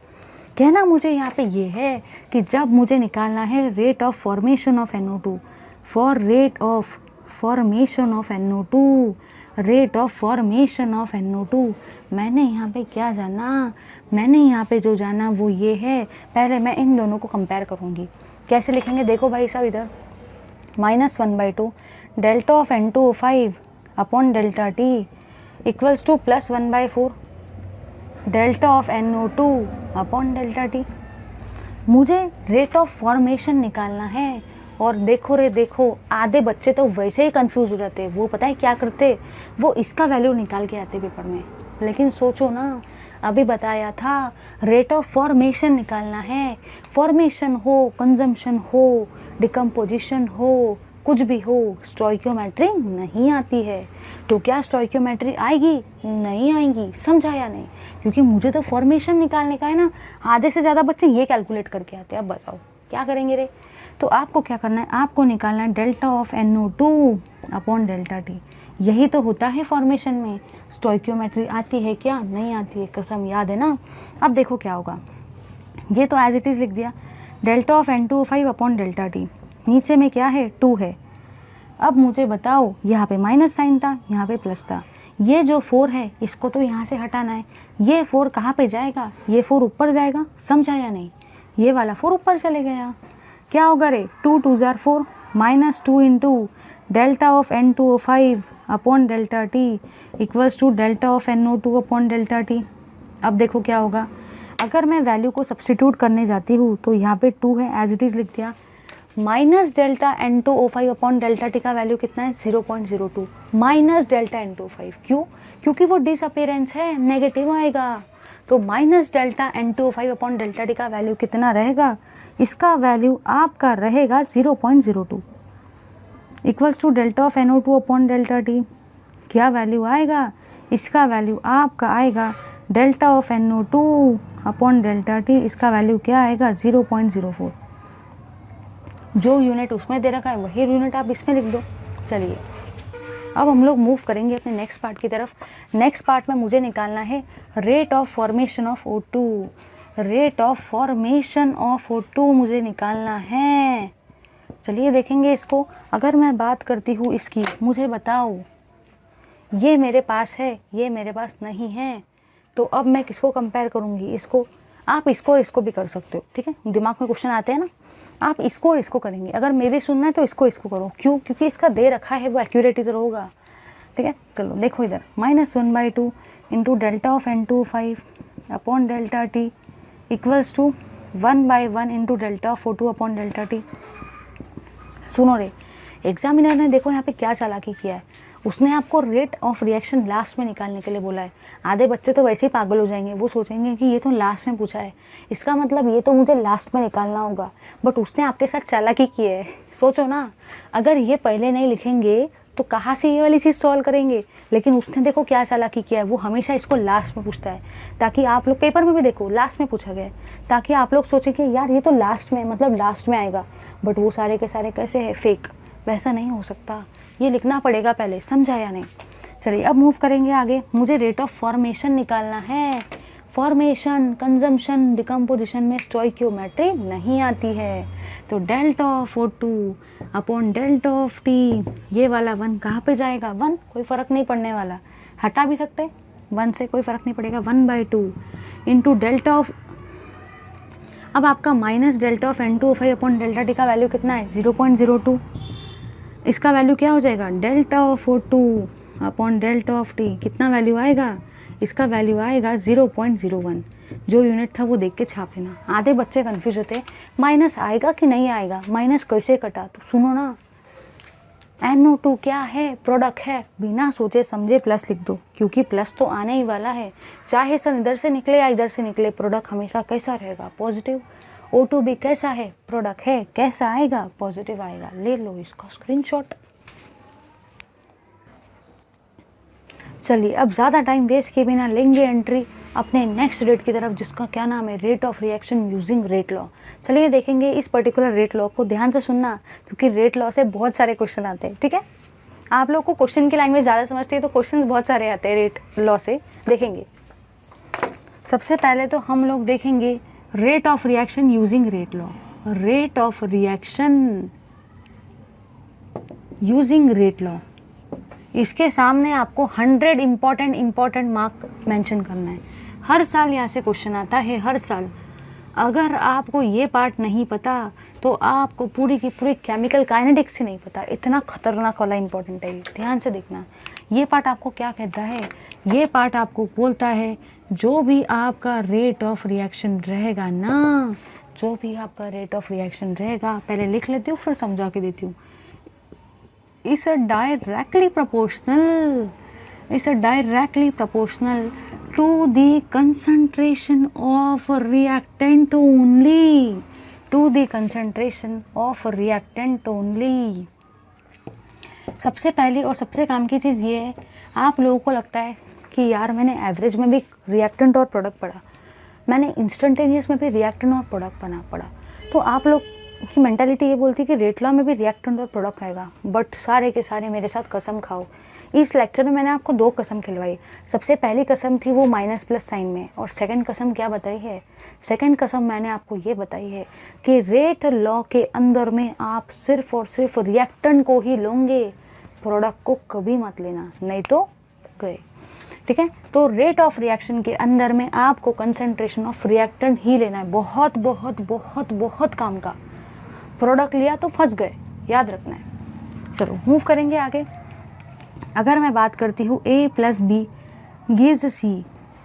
A: कहना मुझे यहाँ पे ये है कि जब मुझे निकालना है rate of formation of NO2, for rate of formation of NO2, rate of formation of NO2, मैंने यहाँ पे क्या जाना, मैंने यहाँ पे जो जाना वो ये है, पहले मैं इन दोनों को कंपेयर करूँगी। कैसे लिखेंगे, देखो भाई साहब इधर, -1/2 delta of N2O5 upon delta T equals to +1/4 delta of NO2 upon delta T। मुझे रेट ऑफ फॉर्मेशन निकालना है। और देखो रे देखो, आधे बच्चे तो वैसे ही कंफ्यूज हो जाते, वो पता है क्या करते, वो इसका वैल्यू निकाल के आते पेपर में। लेकिन सोचो ना, अभी बताया था रेट ऑफ फॉर्मेशन निकालना है। फॉर्मेशन हो, कंजम्पशन हो, डिकम्पोजिशन हो, कुछ भी हो, स्टोइकियोमेट्री नहीं आती है। तो क्या स्टोइकियोमेट्री आएगी? नहीं आएगी। समझा या नहीं? क्योंकि मुझे तो फॉर्मेशन निकालने का है ना। आधे से ज़्यादा बच्चे ये कैलकुलेट करके आते हैं। अब बताओ क्या करेंगे रे? तो आपको क्या करना है, आपको निकालना है delta of NO2 upon delta T। यही तो होता है फॉर्मेशन में। स्टोइकियोमेट्री आती है क्या? नहीं आती है, कसम, याद है ना। अब देखो क्या होगा, ये तो एज इट इज़ लिख दिया, delta of N2O5 upon delta T। नीचे में क्या है, 2 है। अब मुझे बताओ, यहाँ पे माइनस साइन था, यहाँ पे प्लस था। ये जो 4 है इसको तो यहाँ से हटाना है। ये 4 कहाँ पे जाएगा? ये 4 ऊपर जाएगा। समझा या नहीं? ये वाला 4 ऊपर चले गया। क्या होगा रे, 2 2 are 4, -2 into delta of N2O5 upon delta T equals to delta of NO2 upon delta T। अब देखो क्या होगा, अगर मैं वैल्यू को सब्सटीट्यूट करने जाती हूँ तो यहाँ पे 2 है, एज इट इज़ लिख दिया। Minus delta N2O5 upon delta T का वैल्यू कितना है? 0.02 माइनस डेल्टा N2O5। क्यों? क्योंकि वो डिसअपियरेंस है, नेगेटिव आएगा। तो minus delta N2O5 upon delta T का वैल्यू कितना रहेगा? इसका वैल्यू आपका रहेगा 0.02 equals to delta of NO2 upon delta T। क्या वैल्यू आएगा? इसका वैल्यू आपका आएगा delta of NO2 upon delta T। इसका वैल्यू क्या आएगा? 0.04। जो यूनिट उसमें दे रखा है वही यूनिट आप इसमें लिख दो। चलिए अब हम लोग मूव करेंगे अपने नेक्स्ट पार्ट की तरफ। नेक्स्ट पार्ट में मुझे निकालना है rate of formation of O2। Rate of formation of O2 मुझे निकालना है। चलिए देखेंगे इसको। अगर मैं बात करती हूँ इसकी, मुझे बताओ, ये मेरे पास है, ये मेरे पास नहीं है, तो अब मैं किसको कंपेयर करूँगी? इसको। आप इसको और इसको भी कर सकते हो, ठीक है। दिमाग में क्वेश्चन आते हैं ना, आप इसको और इसको करेंगे। अगर मेरी सुनना है तो इसको इसको करो। क्यों? क्योंकि इसका दे रखा है वो एक्यूरेट इधर होगा। ठीक है। चलो देखो इधर, -1/2 into delta of N25 upon delta T equals to 1/1 into delta of O2 upon delta T. सुनो रे, एग्जामिनर ने देखो यहाँ पे क्या चालाकी किया है, उसने आपको रेट ऑफ रिएक्शन लास्ट में निकालने के लिए बोला है। आधे बच्चे तो वैसे ही पागल हो जाएंगे, वो सोचेंगे कि ये तो लास्ट में पूछा है, इसका मतलब ये तो मुझे लास्ट में निकालना होगा, बट उसने आपके साथ चालाकी की है। सोचो ना, अगर ये पहले नहीं लिखेंगे तो कहाँ से ये वाली चीज़ सॉल्व करेंगे, लेकिन उसने देखो क्या चालाकी किया है, वो हमेशा इसको लास्ट में पूछता है, ताकि आप लोग पेपर में भी देखो लास्ट में पूछा गया है, ताकि आप लोग सोचें कि यार ये तो लास्ट में, मतलब लास्ट में आएगा, बट वो सारे के सारे कैसे है, फेक। वैसा नहीं हो सकता, ये लिखना पड़ेगा पहले, समझा या नहीं। चलिए अब मूव करेंगे आगे, मुझे रेट ऑफ फॉर्मेशन निकालना है। फॉर्मेशन, कंजम्पशन, डिकम्पोजिशन में स्टोइकियोमेट्री नहीं आती है, तो delta of O2 upon delta of T, ये वाला 1 कहाँ पे जाएगा, 1, कोई फ़र्क नहीं पड़ने वाला, हटा भी सकते 1 से, कोई फ़र्क नहीं पड़ेगा, 1/2 इंटू डेल्टा ऑफ, अब आपका minus delta of N2O5 upon delta T का वैल्यू कितना है, 0.02, इसका वैल्यू क्या हो जाएगा, delta of O2 upon delta of T, कितना वैल्यू आएगा, इसका वैल्यू आएगा 0.01। जो यूनिट था वो देख के छाप लेना। आधे बच्चे कंफ्यूज होते, माइनस आएगा कि नहीं आएगा, माइनस कैसे कटा, तो सुनो ना, NO2 क्या है, प्रोडक्ट है, बिना सोचे समझे प्लस लिख दो, क्योंकि प्लस तो आने ही वाला है, चाहे सन इधर से निकले या इधर से निकले, प्रोडक्ट हमेशा कैसा रहेगा, पॉजिटिव। O2 भी कैसा है, प्रोडक्ट है, कैसा आएगा, पॉजिटिव आएगा। ले लो इसका स्क्रीनशॉट। चलिए अब ज़्यादा टाइम वेस्ट किए बिना लेंगे एंट्री अपने नेक्स्ट रेट की तरफ, जिसका क्या नाम है, rate of reaction using rate law. चलिए देखेंगे इस पर्टिकुलर रेट लॉ को, ध्यान से सुनना, क्योंकि रेट लॉ से बहुत सारे क्वेश्चन आते हैं, ठीक है। आप लोग को क्वेश्चन की लैंग्वेज ज़्यादा समझती है तो क्वेश्चन बहुत सारे आते हैं रेट लॉ से, देखेंगे। सबसे पहले तो हम लोग देखेंगे rate of reaction using rate law. Rate of reaction using rate law, इसके सामने आपको 100 इम्पॉर्टेंट मार्क मेंशन करना है। हर साल यहाँ से क्वेश्चन आता है, हर साल। अगर आपको ये पार्ट नहीं पता तो आपको पूरी की पूरी केमिकल काइनेटिक्स ही नहीं पता, इतना खतरनाक वाला इंपॉर्टेंट है ये, ध्यान से देखना। ये पार्ट आपको क्या कहता है, ये पार्ट आपको बोलता है जो भी आपका रेट ऑफ रिएक्शन रहेगा ना, जो भी आपका रेट ऑफ रिएक्शन रहेगा, पहले लिख लेती हूँ फिर समझा के देती हूँ, is directly proportional to the concentration of reactant only, to the concentration of reactant only। सबसे पहली और सबसे काम की चीज़ ये है, आप लोगों को लगता है कि यार मैंने एवरेज में भी रिएक्टेंट और प्रोडक्ट पढ़ा, मैंने इंस्टेंटेनियस में भी रिएक्टेंट और प्रोडक्ट पढ़ा, तो आप लोग की मेंटालिटी ये बोलती है कि रेट लॉ में भी रिएक्टेंट और प्रोडक्ट आएगा, बट सारे के सारे मेरे साथ कसम खाओ। इस लेक्चर में मैंने आपको 2 कसम खिलवाई। सबसे पहली कसम थी वो माइनस प्लस साइन में, और सेकंड कसम क्या बताई है, सेकंड कसम मैंने आपको ये बताई है कि रेट लॉ के अंदर में आप सिर्फ और सिर्फ रिएक्टेंट को ही लोगे, प्रोडक्ट को कभी मत लेना, नहीं तो गए, ठीक है। तो रेट ऑफ रिएक्शन के अंदर में आपको कंसंट्रेशन ऑफ रिएक्टेंट ही लेना है, बहुत बहुत बहुत बहुत काम का। प्रोडक्ट लिया तो फंस गए, याद रखना है। चलो मूव करेंगे आगे। अगर मैं बात करती हूँ A + B गिव्स C,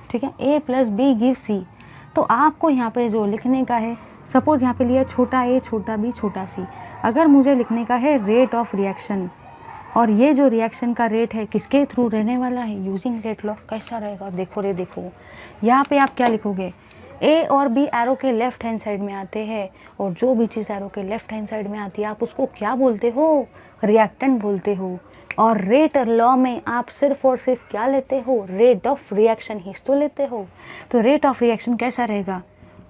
A: ठीक है, A + B गिव्स C, तो आपको यहाँ पे जो लिखने का है, सपोज यहाँ पे लिया छोटा a छोटा b छोटा c, अगर मुझे लिखने का है रेट ऑफ रिएक्शन, और ये जो रिएक्शन का रेट है किसके थ्रू रहने वाला है, यूजिंग रेट लॉ, कैसा रहेगा, देखो रे देखो। यहाँ पे आप क्या लिखोगे, ए और बी एरो के लेफ्ट हैंड साइड में आते हैं, और जो भी चीज़ एरो के लेफ्ट हैंड साइड में आती है आप उसको क्या बोलते हो, रिएक्टेंट बोलते हो। और रेट लॉ में आप सिर्फ और सिर्फ क्या लेते हो, रेट ऑफ रिएक्शन ही तो लेते हो। तो रेट ऑफ रिएक्शन कैसा रहेगा,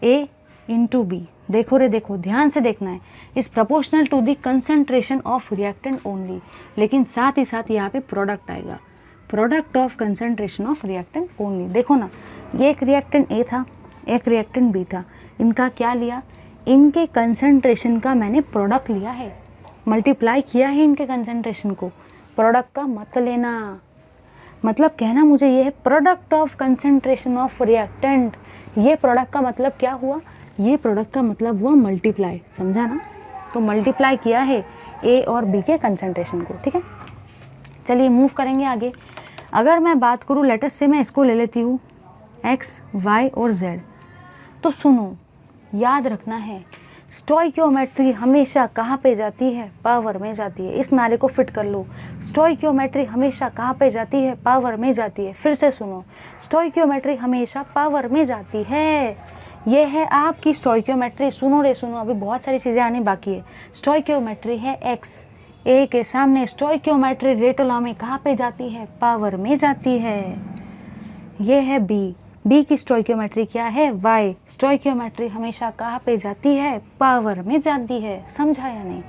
A: ए इंटू बी, देखो रे देखो, ध्यान से देखना है, is proportional to the concentration of reactant only, लेकिन साथ ही साथ यहाँ पे प्रोडक्ट आएगा, product of concentration of reactant only. देखो ना, ये एक रिएक्टेंट ए था, एक रिएक्टेंट बी था, इनका क्या लिया, इनके कंसंट्रेशन का मैंने प्रोडक्ट लिया है, मल्टीप्लाई किया है इनके कंसंट्रेशन को, प्रोडक्ट का मत लेना। मतलब कहना मुझे ये है, product of concentration of reactant, ये प्रोडक्ट का मतलब क्या हुआ, ये प्रोडक्ट का मतलब हुआ मल्टीप्लाई, समझा ना। तो मल्टीप्लाई किया है ए और बी के कंसंट्रेशन को, ठीक है। चलिए मूव करेंगे आगे। अगर मैं बात करूँ लेटस से, मैं इसको ले लेती हूँ एक्स, वाई और जेड। तो सुनो, याद रखना है स्टोइकियोमेट्री हमेशा कहाँ पे जाती है? पावर में जाती है। इस नारे को फिट कर लो, स्टोइकियोमेट्री हमेशा कहाँ पे जाती है? पावर में जाती है। फिर से सुनो, स्टोइकियोमेट्री हमेशा पावर में जाती है। ये है आपकी स्टोइकियोमेट्री। सुनो रे सुनो, अभी बहुत सारी चीज़ें आनी बाकी है। स्टोइकियोमेट्री है एक्स, ए के सामने स्टोइकियोमेट्री रेट लॉ में कहाँ पे जाती है? पावर में जाती है। ये है बी, बी की स्टोइकियोमेट्री क्या है? वाई, स्टोइकियोमेट्री हमेशा कहाँ पे जाती है? पावर में जाती है। समझा या नहीं?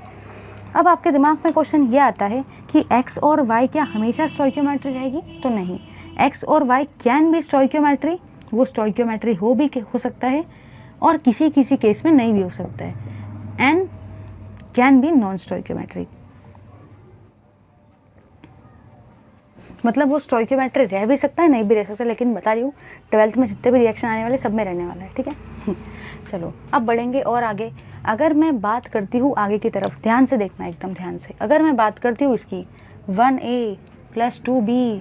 A: अब आपके दिमाग में क्वेश्चन ये आता है कि एक्स और वाई क्या हमेशा स्टोइकियोमेट्री रहेगी? तो नहीं, एक्स और वाई कैन बी स्टोइकियोमेट्री, वो स्टोइकियोमेट्री हो सकता है और किसी किसी केस में नहीं भी हो सकता है, and can be non stoichiometry. मतलब वो स्टोइकियोमेट्री रह भी सकता है, नहीं भी रह सकता, लेकिन बता रही हूँ 12th में जितने भी रिएक्शन आने वाले सब में रहने वाला है, ठीक है। चलो अब बढ़ेंगे और आगे। अगर मैं बात करती हूँ आगे की तरफ, ध्यान से देखना, एकदम ध्यान से। अगर मैं बात करती हूँ इसकी 1a + 2b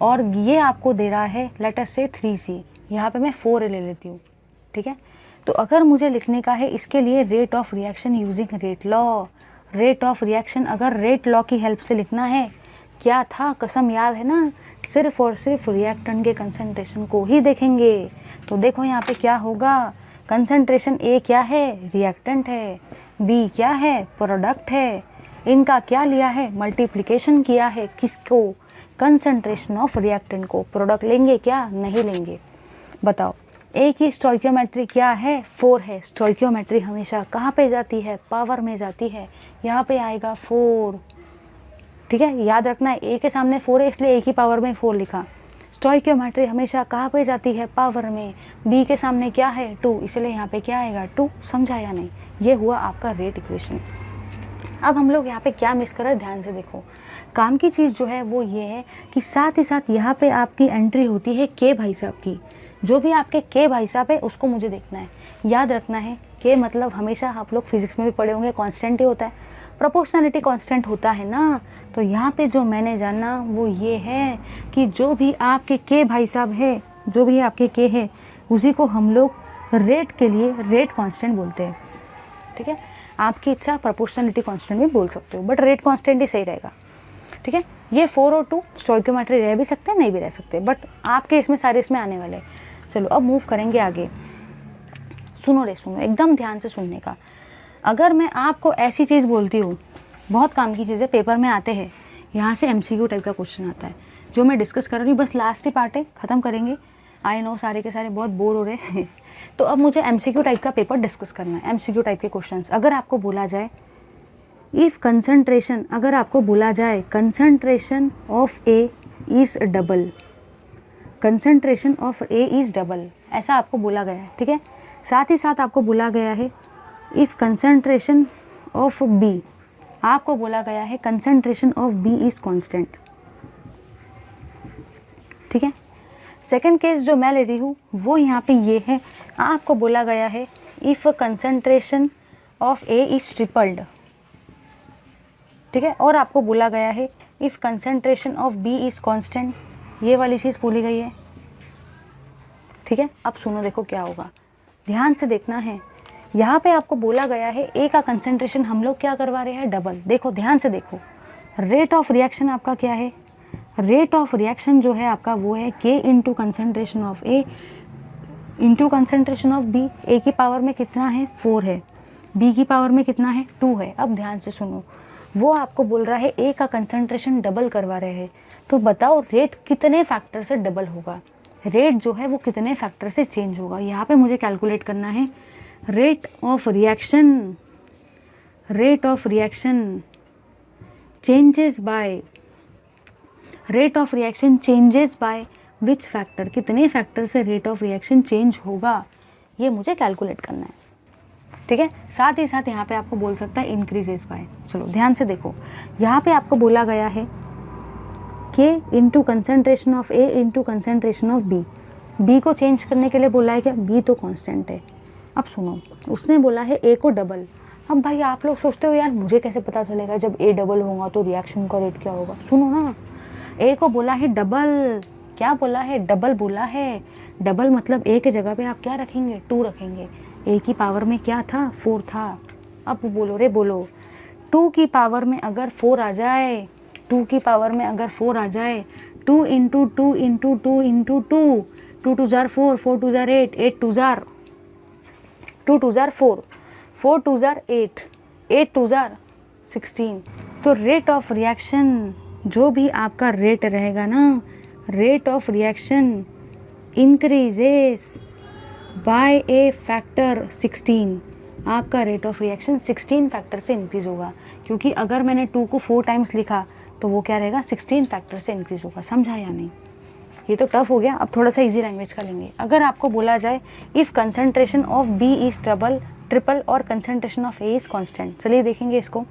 A: और ये आपको दे रहा है लेटस से 3c, यहाँ पे मैं 4a ले लेती हूँ, ठीक है। तो अगर मुझे लिखने का है इसके लिए rate of reaction using rate law, rate of reaction अगर रेट लॉ की हेल्प से लिखना है, क्या था कसम याद है ना, सिर्फ और सिर्फ रिएक्टेंट के कंसंट्रेशन को ही देखेंगे। तो देखो यहाँ पे क्या होगा, कंसंट्रेशन ए क्या है? रिएक्टेंट है, बी क्या है? प्रोडक्ट है। इनका क्या लिया है? मल्टीप्लिकेशन किया है। किसको? कंसंट्रेशन ऑफ रिएक्टेंट को। प्रोडक्ट लेंगे क्या? नहीं लेंगे। बताओ, ए की स्टोइकियोमेट्री क्या है? 4 है। स्टोइकियोमेट्री हमेशा कहाँ पे जाती है? पावर में जाती है। यहाँ पे आएगा 4, ठीक है। याद रखना है ए के सामने 4 है इसलिए ए की पावर में 4 लिखा। स्टोइकियोमेट्री हमेशा कहाँ पे जाती है? पावर में। बी के सामने क्या है? 2, इसलिए यहाँ पे क्या आएगा? 2। समझा या नहीं? ये हुआ आपका रेट इक्वेशन। अब हम लोग यहाँ पे क्या मिस कर रहे हैं, ध्यान से देखो। काम की चीज़ जो है वो ये है कि साथ ही साथ यहाँ पे आपकी एंट्री होती है के भाई साहब की। जो भी आपके के भाई साहब है उसको मुझे देखना है। याद रखना है के मतलब हमेशा आप लोग फिजिक्स में भी पढ़े होंगे, कांस्टेंट ही होता है, प्रोपोर्शनलिटी कांस्टेंट होता है ना। तो यहाँ पे जो मैंने जाना वो ये है कि जो भी आपके के भाई साहब है, जो भी आपके के है, उसी को हम लोग रेट के लिए रेट कांस्टेंट बोलते हैं, ठीक है। आपकी इच्छा प्रोपोर्शनलिटी कांस्टेंट भी बोल सकते हो, बट रेट कांस्टेंट ही सही रहेगा, ठीक है। ये 4 और 2 स्टोइकियोमेट्री रह भी सकते हैं, नहीं भी रह सकते, बट आपके इसमें सारे इसमें आने वाले हैं। चलो अब मूव करेंगे आगे। सुनो रे सुनो, एकदम ध्यान से सुनने का। अगर मैं आपको ऐसी चीज़ बोलती हूँ, बहुत काम की चीज़ें पेपर में आते हैं, यहाँ से MCQ टाइप का क्वेश्चन आता है जो मैं डिस्कस कर रही हूँ, बस लास्ट ही पार्ट है, ख़त्म करेंगे। आई नो सारे के सारे बहुत बोर हो रहे हैं तो अब मुझे MCQ टाइप का पेपर डिस्कस करना है। MCQ टाइप के क्वेश्चंस अगर आपको बोला जाए इफ़ कंसंट्रेशन, अगर आपको बोला जाए concentration of A is double, concentration of A is double, ऐसा आपको बोला गया है, ठीक है। साथ ही साथ आपको बोला गया है इफ़ कंसंट्रेशन ऑफ बी, आपको बोला गया है concentration of B is constant, ठीक है। सेकंड केस जो मैं ले रही हूँ वो यहाँ पे ये है, आपको बोला गया है if concentration of A is tripled, ठीक है, और आपको बोला गया है if concentration of B is constant. ये वाली चीज़ बोली गई है, ठीक है। अब सुनो, देखो क्या होगा, ध्यान से देखना है। यहाँ पे आपको बोला गया है ए का कंसंट्रेशन हम लोग क्या करवा रहे हैं? डबल। देखो ध्यान से देखो, रेट ऑफ रिएक्शन आपका क्या है? रेट ऑफ रिएक्शन जो है आपका वो है के into concentration of A into concentration of B. A की पावर में कितना है? 4 है, बी की पावर में कितना है? 2 है। अब ध्यान से सुनो, वो आपको बोल रहा है ए का कंसंट्रेशन डबल करवा रहे हैं, तो बताओ रेट कितने फैक्टर से डबल होगा? रेट जो है वो कितने फैक्टर से चेंज होगा? यहाँ पे मुझे कैलकुलेट करना है rate of reaction, rate of reaction changes by, rate of reaction changes by which factor, कितने फैक्टर से रेट ऑफ रिएक्शन चेंज होगा, ये मुझे कैलकुलेट करना है, ठीक है। साथ ही साथ यहाँ पे आपको बोल सकता है इंक्रीजेस बाय। चलो ध्यान से देखो, यहाँ पे आपको बोला गया है के into concentration of A into concentration of B. B को चेंज करने के लिए बोला है क्या? बी तो कांस्टेंट है। अब सुनो, उसने बोला है ए को डबल। अब भाई आप लोग सोचते हो यार मुझे कैसे पता चलेगा जब ए डबल होगा तो रिएक्शन का रेट क्या होगा। सुनो ना, ए को बोला है डबल, क्या बोला है, डबल बोला है। डबल मतलब ए के जगह पे आप क्या रखेंगे, 2 रखेंगे। ए की पावर में क्या था, 4 था। अब बोलो रे बोलो, 2 की पावर में अगर 4 आ जाए, 2 की पावर में अगर 4 आ जाए, 2 into 2 into 2 into 2, 2 2 jar 4, 4 2 jar 8, 8 2 jar 2 2 jar 4, 4 2 jar 8, 8 2 jar 16। तो रेट ऑफ रिएक्शन, जो भी आपका रेट रहेगा ना, rate of reaction increases by A factor 16। आपका रेट ऑफ रिएक्शन 16 फैक्टर से इंक्रीज होगा, क्योंकि अगर मैंने 2 को 4 टाइम्स लिखा तो वो क्या रहेगा, 16 फैक्टर से इंक्रीज होगा। समझा या नहीं? ये तो टफ हो गया, अब थोड़ा सा इजी लैंग्वेज का लेंगे। अगर आपको बोला जाए if concentration of B is triple और concentration of A is constant, चलिए देखेंगे इसको।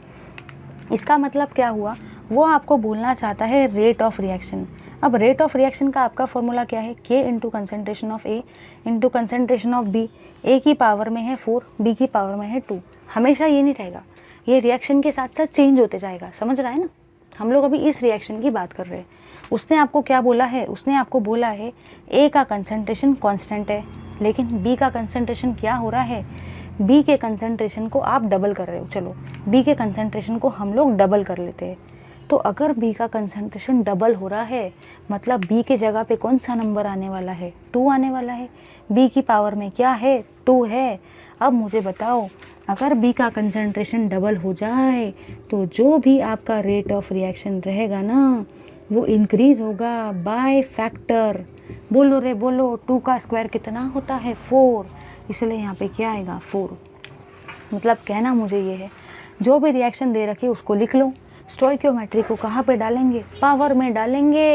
A: इसका मतलब क्या हुआ, वो आपको बोलना चाहता है रेट ऑफ रिएक्शन। अब रेट ऑफ रिएक्शन का आपका फॉर्मूला क्या है, के into concentration of A into concentration of B. A की पावर में है 4, बी की पावर में है 2। हमेशा ये नहीं रहेगा, ये रिएक्शन के साथ साथ चेंज होते जाएगा। समझ रहा है ना? हम लोग अभी इस रिएक्शन की बात कर रहे हैं। उसने आपको क्या बोला है, उसने आपको बोला है ए का कंसनट्रेशन कांस्टेंट है, लेकिन बी का कंसनट्रेशन क्या हो रहा है, बी के कंसनट्रेशन को आप डबल कर रहे हो। चलो बी के कंसनट्रेशन को हम लोग डबल कर लेते हैं। तो अगर बी का कंसंट्रेशन डबल हो रहा है, मतलब बी के जगह पे कौन सा नंबर आने वाला है, 2 आने वाला है। बी की पावर में क्या है, 2 है। अब मुझे बताओ, अगर बी का कंसंट्रेशन डबल हो जाए तो जो भी आपका रेट ऑफ रिएक्शन रहेगा ना, वो इंक्रीज होगा बाय फैक्टर। बोलो रे बोलो, 2 का स्क्वायर कितना होता है, 4। इसलिए यहाँ पे क्या आएगा, 4। मतलब कहना मुझे ये है, जो भी रिएक्शन दे रखी है उसको लिख लो। स्टोइकियोमेट्री को कहाँ पे डालेंगे, पावर में डालेंगे।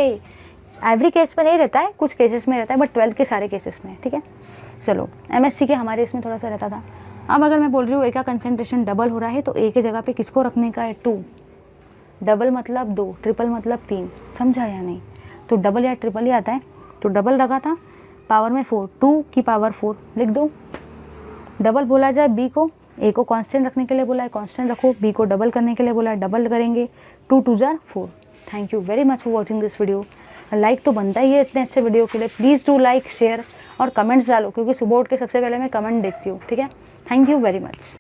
A: एवरी केस में नहीं रहता है, कुछ केसेस में रहता है, बट 12th के सारे केसेस में, ठीक है। चलो एमएससी के हमारे इसमें थोड़ा सा रहता था। अब अगर मैं बोल रही हूँ ए का कंसंट्रेशन डबल हो रहा है, तो ए के जगह पे किसको रखने का है, 2। डबल मतलब 2, ट्रिपल मतलब 3। समझा या नहीं? तो डबल या ट्रिपल ही आता है, तो डबल लगा था, पावर में 4, 2 की पावर 4 लिख दो। डबल बोला जाए बी को, ए को कांस्टेंट रखने के लिए बोला है, कांस्टेंट रखो। बी को डबल करने के लिए बोला है, डबल करेंगे। 2 2 jar 4। Thank you very much for watching this video. Like तो बनता ही है इतने अच्छे वीडियो के लिए। प्लीज़ डू लाइक, शेयर और कमेंट्स डालो, क्योंकि सुबह उठ के सबसे पहले मैं कमेंट देखती हूँ, ठीक है। Thank you very much.